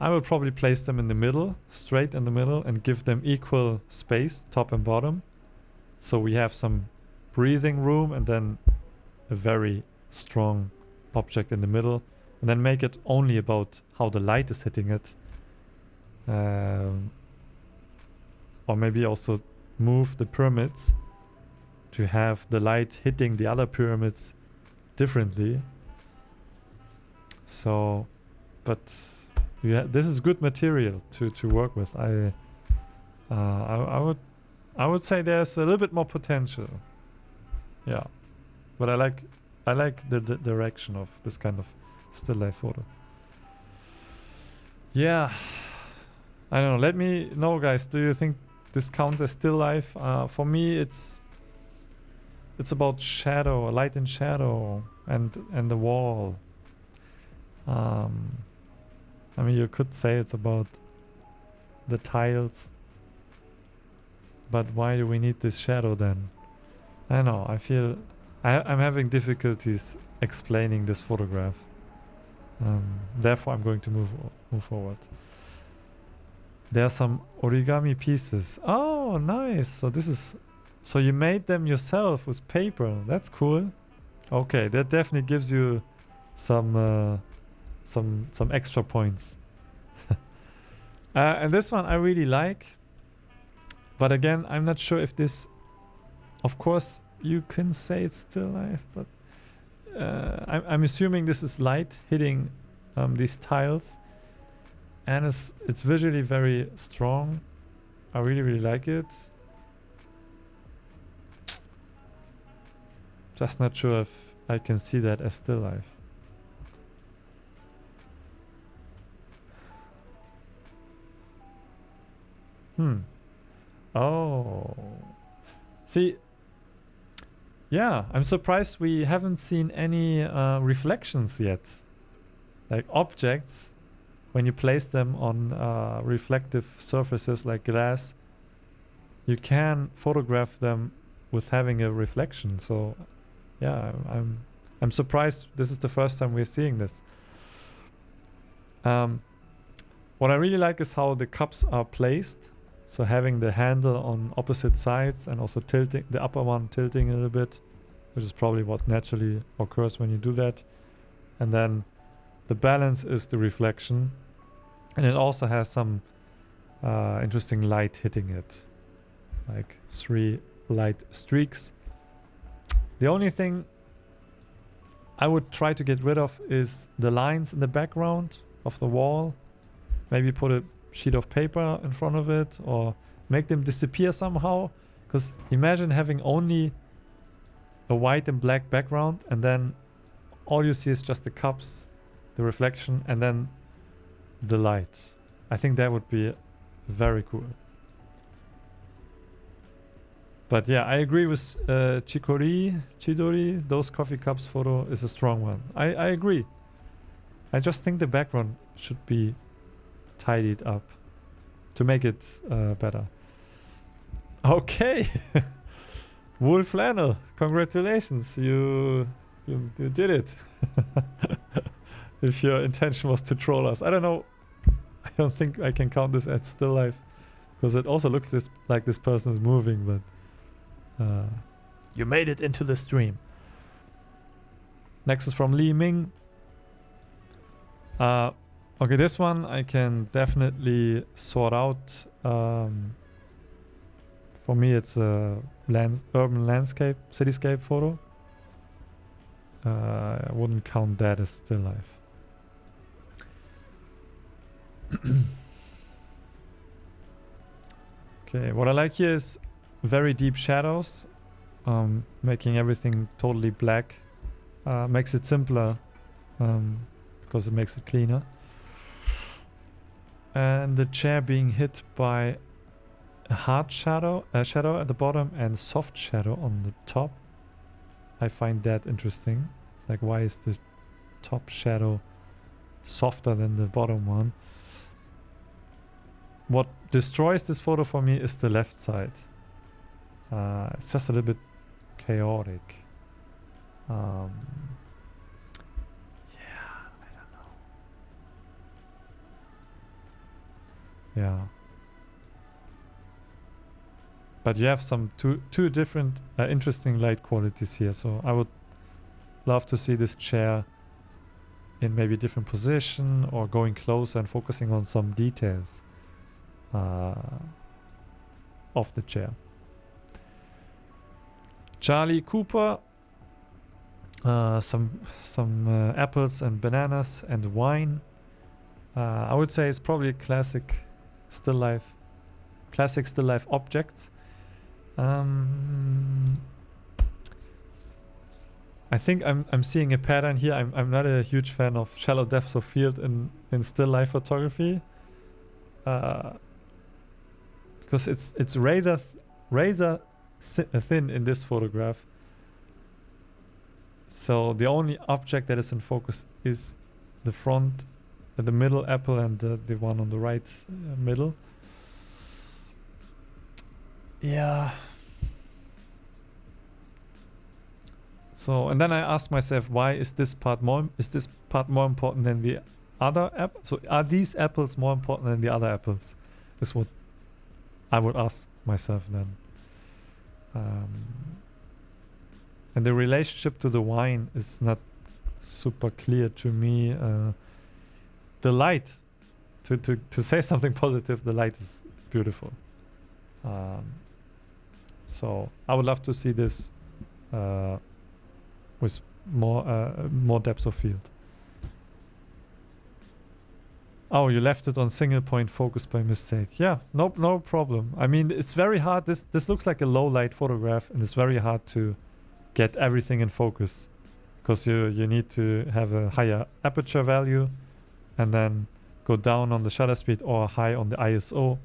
I will probably place them in the middle, straight in the middle, and give them equal space, top and bottom. So we have some breathing room and then a very strong object in the middle. And then make it only about how the light is hitting it. Or maybe also move the pyramids to have the light hitting the other pyramids differently. So, but this is good material to work with. I would say there's a little bit more potential. Yeah, but I like the direction of this kind of still life photo. Yeah, I don't know. Let me know, guys. Do you think this counts as still life? For me, it's about shadow, light and shadow, and the wall. I mean, you could say it's about the tiles, but why do we need this shadow then? I don't know. I feel I'm having difficulties explaining this photograph. Therefore, I'm going to move forward. There are some origami pieces. Oh, nice. So you made them yourself with paper. That's cool. Okay, that definitely gives you some extra points. And this one I really like. But again, I'm not sure if this... Of course, you can say it's still life, but I'm assuming this is light hitting these tiles. And it's visually very strong. I really, really like it. Just not sure if I can see that as still life. Oh. See, yeah, I'm surprised we haven't seen any reflections yet. Like objects, when you place them on reflective surfaces like glass, you can photograph them with having a reflection. So, yeah, I'm surprised this is the first time we're seeing this. What I really like is how the cups are placed. So having the handle on opposite sides and also tilting, the upper one tilting a little bit, which is probably what naturally occurs when you do that. And then the balance is the reflection. And it also has some interesting light hitting it. Like 3 light streaks. The only thing I would try to get rid of is the lines in the background of the wall. Maybe put a sheet of paper in front of it or make them disappear somehow. Because imagine having only a white and black background and then all you see is just the cups, the reflection, and then the light. I think that would be very cool. But yeah, I agree with Chidori. Those coffee cups photo is a strong one. I agree. I just think the background should be tidied up to make it better. Okay. Wool flannel, congratulations. You did it. If your intention was to troll us. I don't know. I don't think I can count this as still life. because it also looks like this person is moving, but you made it into the stream. Next is from Li Ming. Okay, this one I can definitely sort out. For me, it's a urban landscape, cityscape photo. I wouldn't count that as still life. Okay, what I like here is very deep shadows, making everything totally black. Makes it simpler because it makes it cleaner. And the chair being hit by a hard shadow, shadow at the bottom and soft shadow on the top. I find that interesting. Like, why is the top shadow softer than the bottom one? What destroys this photo for me is the left side. It's just a little bit chaotic. Yeah, I don't know. Yeah. But you have some two different interesting light qualities here. So I would love to see this chair in maybe a different position or going closer and focusing on some details of the chair. Charlie Cooper, some apples and bananas and wine. I would say it's probably a classic still life objects. I think I'm seeing a pattern here. I'm not a huge fan of shallow depths of field in still life photography. Because it's razor thin in this photograph. So the only object that is in focus is the front, the middle apple, and the one on the right middle. Yeah. So, and then I asked myself, why is this part more important than the other apple? So are these apples more important than the other apples? Is what I would ask myself then. And the relationship to the wine is not super clear to me. The light, to say something positive, the light is beautiful. So I would love to see this with more depth of field. Oh, you left it on single point focus by mistake. Yeah, no problem. I mean, it's very hard. This looks like a low light photograph, and it's very hard to get everything in focus because you need to have a higher aperture value and then go down on the shutter speed or high on the ISO.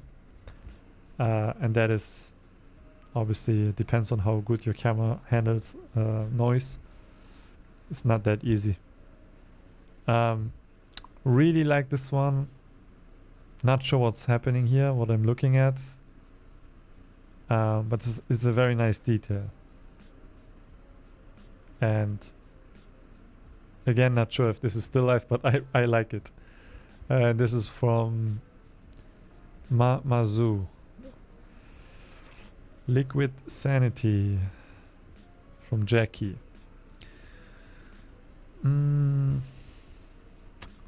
And that is obviously depends on how good your camera handles noise. It's not that easy. Really like this one. Not sure what's happening here, what I'm looking at. But it's a very nice detail. And again, not sure if this is still life, but I like it. This is from Mazu. Liquid Sanity from Jackie.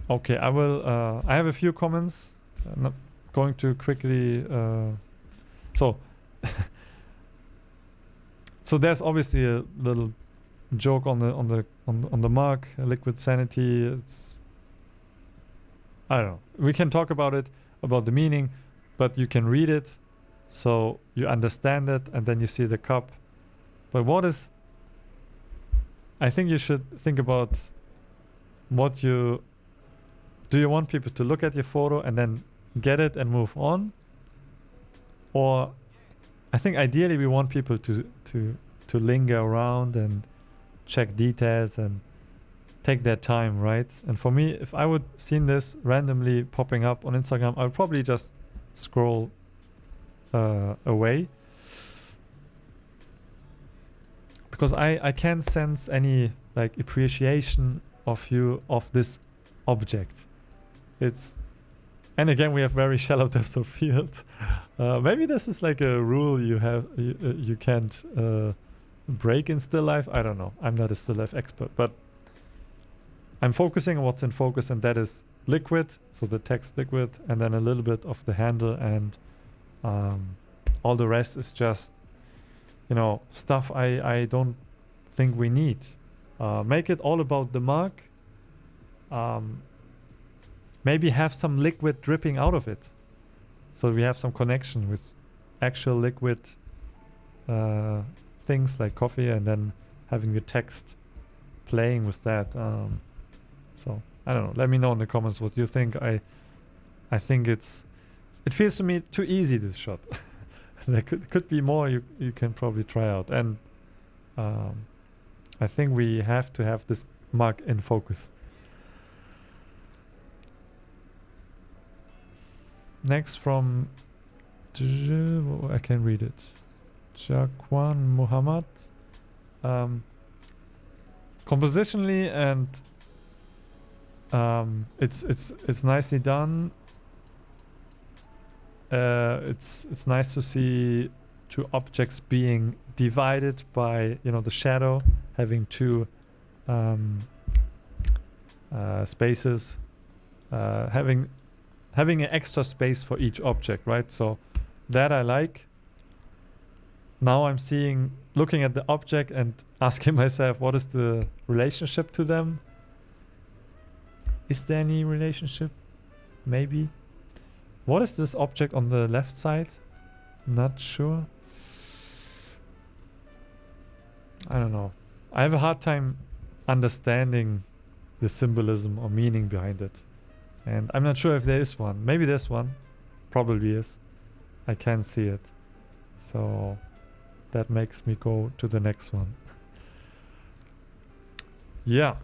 Okay, I will. I have a few comments. I'm not going to quickly. So there's obviously a little joke on the mark. Liquid Sanity. It's, I don't know. We can talk about it, about the meaning, but you can read it, so you understand it, and then you see the cup. But what is? I think you should think about what you. Do you want people to look at your photo and then get it and move on? Or I think ideally we want people to linger around and check details and take their time, right? And for me, if I would seen this randomly popping up on Instagram, I would probably just scroll away. Because I can't sense any like appreciation of you of this object. It's And again, we have very shallow depths of field. Maybe this is like a rule you can't break in still life. I don't know. I'm not a still life expert, but I'm focusing on what's in focus, and that is liquid, so the text liquid, and then a little bit of the handle, and all the rest is just, you know, stuff I don't think we need. Make it all about the mug. Maybe have some liquid dripping out of it, so we have some connection with actual liquid things like coffee, and then having the text playing with that. So I don't know. Let me know in the comments what you think. I think it feels to me too easy, this shot. There could be more you can probably try out, and I think we have to have this mug in focus. Next from I can read it. Jaqwan Muhammad. Compositionally and it's nicely done. It's nice to see two objects being divided by, you know, the shadow, having two spaces, having an extra space for each object, right? So that I like. Now I'm looking at the object and asking myself, what is the relationship to them? Is there any relationship? Maybe. What is this object on the left side? Not sure. I don't know. I have a hard time understanding the symbolism or meaning behind it. And I'm not sure if there is one. Maybe there's one. Probably is. I can't see it. So that makes me go to the next one. Yeah.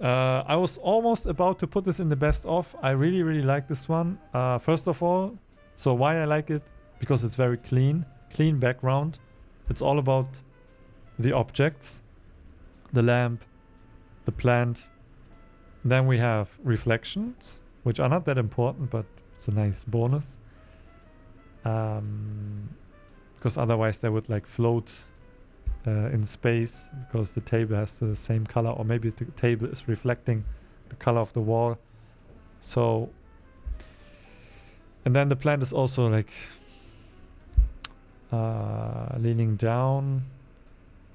I was almost about to put this in the best of. I really, really like this one. First of all, so why I like it? Because it's very clean background. It's all about the objects, the lamp, the plant. Then we have reflections, which are not that important, but it's a nice bonus. Because otherwise they would like float in space, because the table has the same color, or maybe the table is reflecting the color of the wall. So, and then the plant is also like leaning down,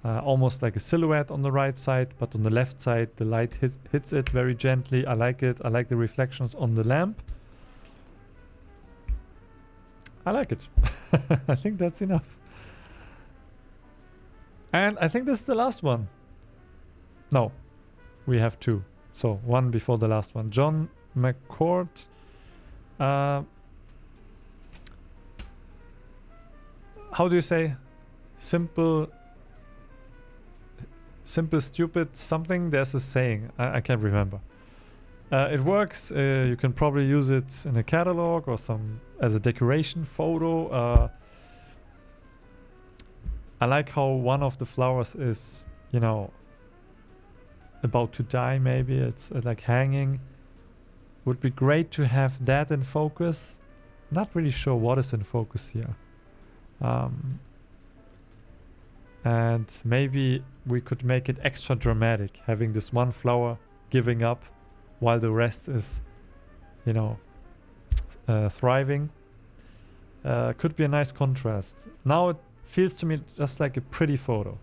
almost like a silhouette on the right side, but on the left side the light hits it very gently. I like it. I like the reflections on the lamp. I like it. I think that's enough. And I think this is the last one. No, we have two. So one before the last one. John McCourt. How do you say? Simple, stupid, something. There's a saying. I can't remember. It works. You can probably use it in a catalog or as a decoration photo. I like how one of the flowers is, you know, about to die. Maybe it's like hanging. Would be great to have that in focus. Not really sure what is in focus here. And maybe we could make it extra dramatic, having this one flower giving up while the rest is, you know, thriving. Could be a nice contrast. Now it feels to me just like a pretty photo.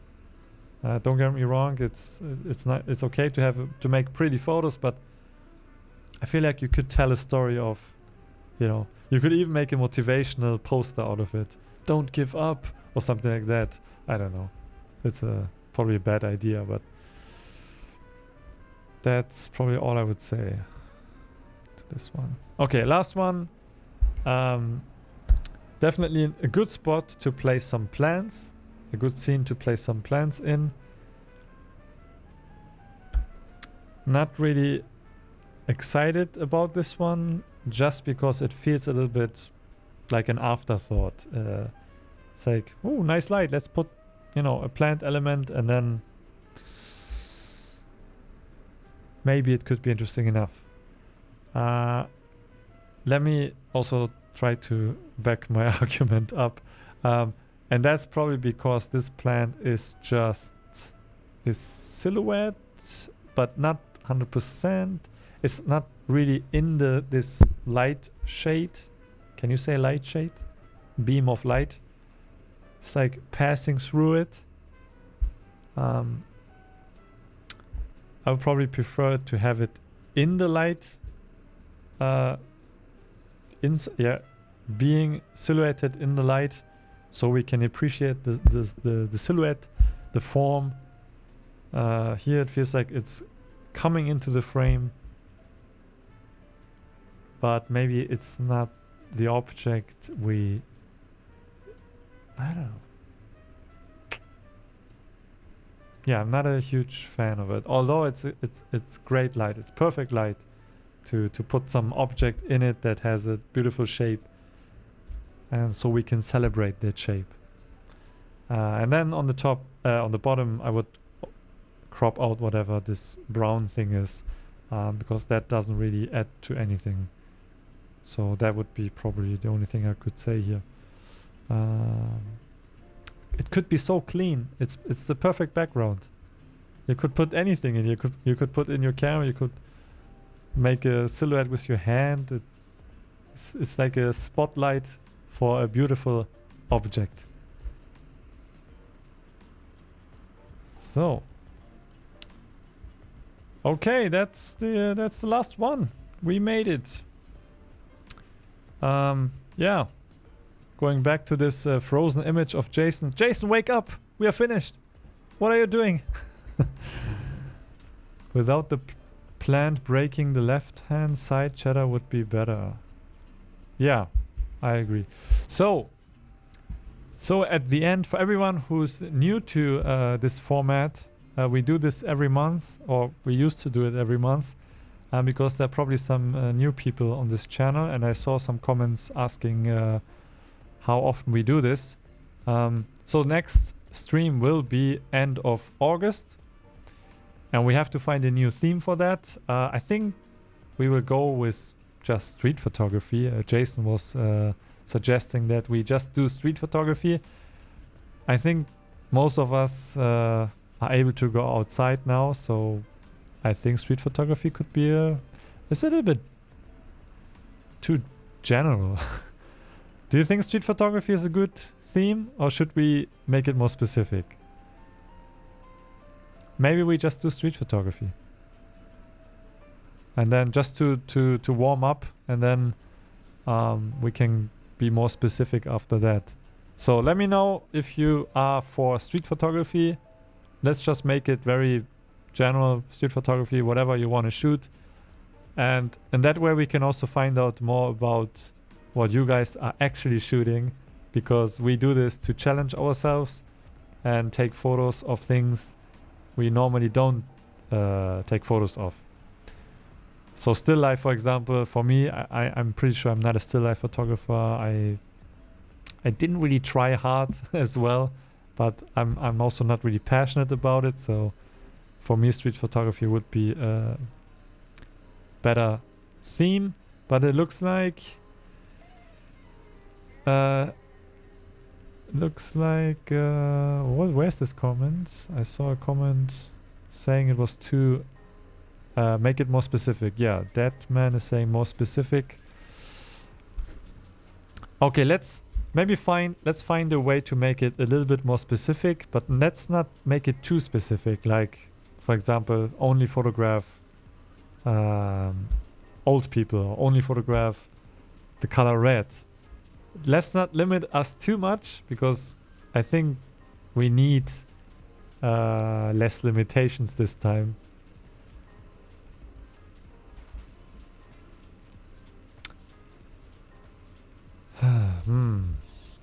Don't get me wrong, it's okay to make pretty photos, but I feel like you could tell a story of, you know, you could even make a motivational poster out of it. Don't give up or something like that. I don't know. It's probably a bad idea, but that's probably all I would say to this one. Okay, last one. Definitely a good spot to place some plants. A good scene to place some plants in. Not really excited about this one, just because it feels a little bit like an afterthought. It's like, oh, nice light. Let's put, you know, a plant element, and then maybe it could be interesting enough. let me also try to back my argument up. And that's probably because this plant is just this silhouette, but not 100%. It's not really in this light shade. Can you say light shade? Beam of light. It's like passing through it. I would probably prefer to have it in the light. Being silhouetted in the light, so we can appreciate the silhouette, the form. Here it feels like it's coming into the frame, but maybe it's not the object I don't know. Yeah, I'm not a huge fan of it. Although it's great light. It's perfect light to put some object in it that has a beautiful shape, and so we can celebrate that shape. And then on the top, on the bottom, I would crop out whatever this brown thing is, because that doesn't really add to anything. So that would be probably the only thing I could say here. It could be so clean. It's the perfect background. You could put anything in. You could put in your camera. You could make a silhouette with your hand. It's like a spotlight for a beautiful object. So, okay, that's the last one. We made it. Yeah. Going back to this frozen image of Jason. Jason, wake up! We are finished. What are you doing? Without the plant breaking, the left-hand side shadow would be better. Yeah, I agree. So at the end, for everyone who's new to this format, we do this every month, or we used to do it every month, because there are probably some new people on this channel, and I saw some comments asking how often we do this. So next stream will be end of August, and we have to find a new theme for that. I think we will go with just street photography. Jason was suggesting that we just do street photography. I think most of us are able to go outside now, so I think street photography could be it's a little bit too general. Do you think street photography is a good theme, or should we make it more specific? Maybe we just do street photography. And then just to warm up, and then we can be more specific after that. So let me know if you are for street photography. Let's just make it very general, street photography, whatever you want to shoot. And that way we can also find out more about what you guys are actually shooting, because we do this to challenge ourselves and take photos of things we normally don't take photos of. So still life, for example, for me, I'm pretty sure I'm not a still life photographer. I didn't really try hard as well, but I'm also not really passionate about it. So for me, street photography would be a better theme. But it looks like where's this comment? I saw a comment saying it was too make it more specific. Yeah, that man is saying more specific. Okay, let's find a way to make it a little bit more specific, but let's not make it too specific. Like, for example, only photograph old people, or only photograph the color red. Let's not limit us too much, because I think we need less limitations this time.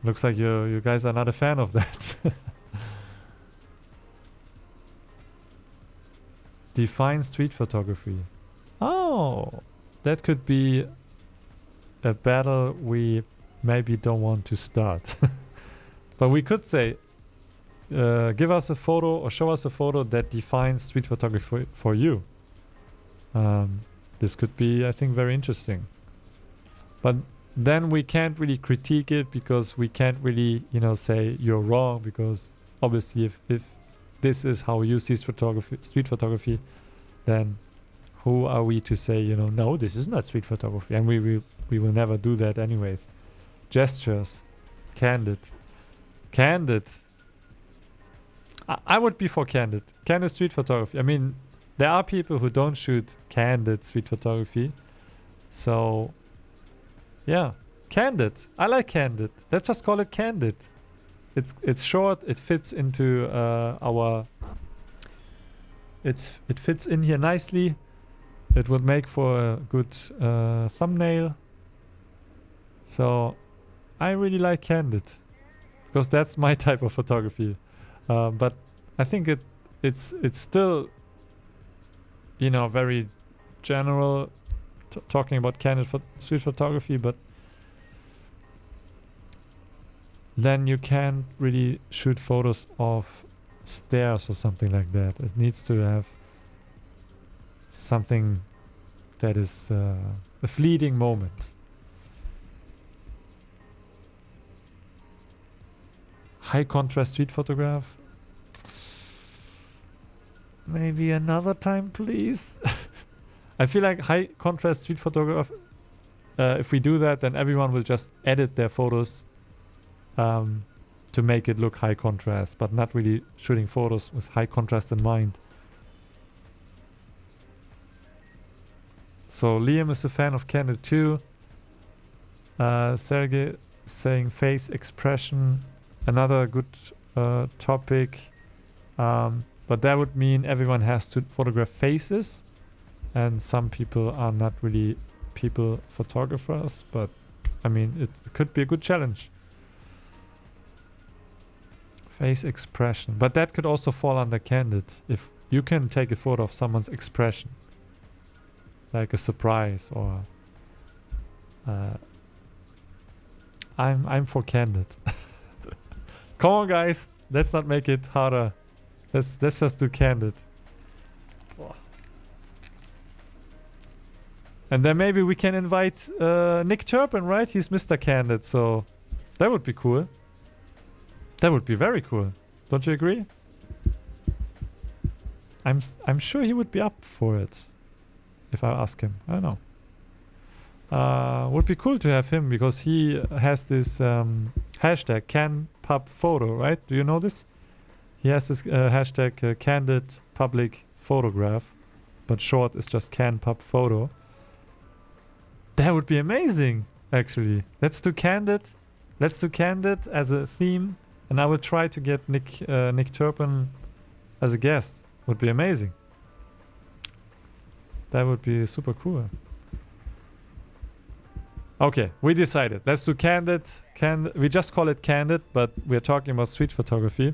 Looks like you guys are not a fan of that. Define street photography. Oh, that could be a battle we maybe don't want to start. But we could say, give us a photo or show us a photo that defines street photography for you. This could be, I think, very interesting. But then we can't really critique it because we can't really, say you're wrong, because obviously if this is how you see street photography, then who are we to say, no, this is not street photography? And we will never do that anyways. Gestures. Candid. I would be for candid. Candid street photography. I mean, there are people who don't shoot candid street photography. So, yeah. Candid. I like candid. Let's just call it candid. It's short. It fits into it fits in here nicely. It would make for a good thumbnail. So, I really like candid, because that's my type of photography. But I think it's still, very general talking about candid street photography, but then you can't really shoot photos of stairs or something like that. It needs to have something that is a fleeting moment. High contrast street photograph. Maybe another time, please. I feel like high contrast street photograph, if we do that, then everyone will just edit their photos to make it look high contrast, but not really shooting photos with high contrast in mind. So Liam is a fan of Candid too. Sergey saying face expression. Another good topic, but that would mean everyone has to photograph faces, and some people are not really people photographers, but I mean, it could be a good challenge. Face expression, but that could also fall under candid. If you can take a photo of someone's expression, like a surprise, or I'm for candid. Come on, guys. Let's not make it harder. Let's just do candid. And then maybe we can invite Nick Turpin, right? He's Mr. Candid, so that would be cool. That would be very cool. Don't you agree? I'm sure he would be up for it if I ask him. I don't know. Would be cool to have him, because he has this hashtag CanPubPhoto, right? Do you know this? He has this hashtag Candid Public Photograph, but short is just CanPubPhoto. That would be amazing, actually. Let's do Candid. Let's do Candid as a theme, and I will try to get Nick Turpin as a guest. Would be amazing. That would be super cool. Okay, we decided. Let's do Candid. We just call it Candid, but we're talking about street photography.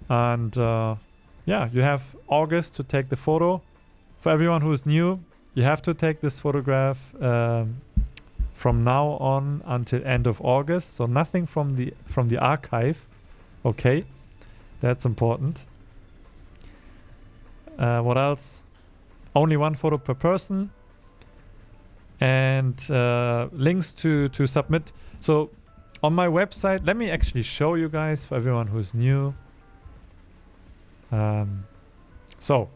And yeah, you have August to take the photo. For everyone who is new, you have to take this photograph from now on until end of August. So nothing from the archive. Okay, that's important. What else? Only one photo per person. And links to submit. So on my website, let me actually show you guys, for everyone who's new. So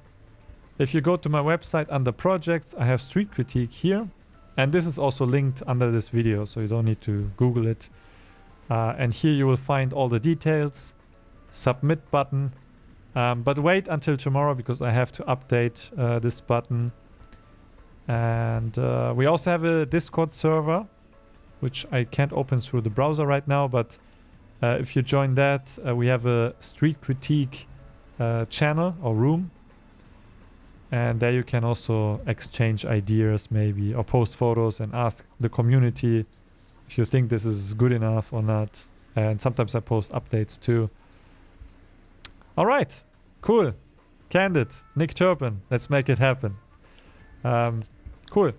if you go to my website under projects, I have street critique here, and this is also linked under this video, so you don't need to Google it. And here you will find all the details, submit button, but wait until tomorrow, because I have to update this button. And we also have a Discord server, which I can't open through the browser right now, but if you join that, we have a street critique channel or room, and there you can also exchange ideas maybe, or post photos and ask the community if you think this is good enough or not. And sometimes I post updates too. All right, cool. Candid, Nick Turpin, let's make it happen. Cool.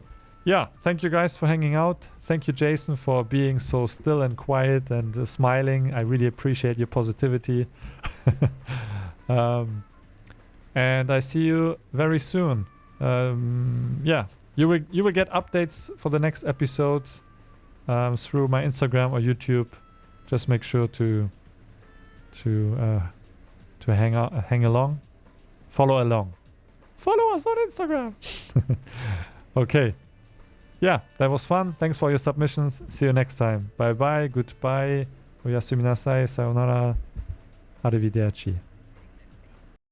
Yeah, thank you guys for hanging out. Thank you, Jason, for being so still and quiet and smiling. I really appreciate your positivity. And I see you very soon. Yeah, You will get updates for the next episode through my Instagram or YouTube. Just make sure to hang along, follow along, follow us on Instagram. Okay, yeah, that was fun. Thanks for your submissions. See you next time. Bye bye, goodbye, oyasumi nasai, sayonara, arrivederci.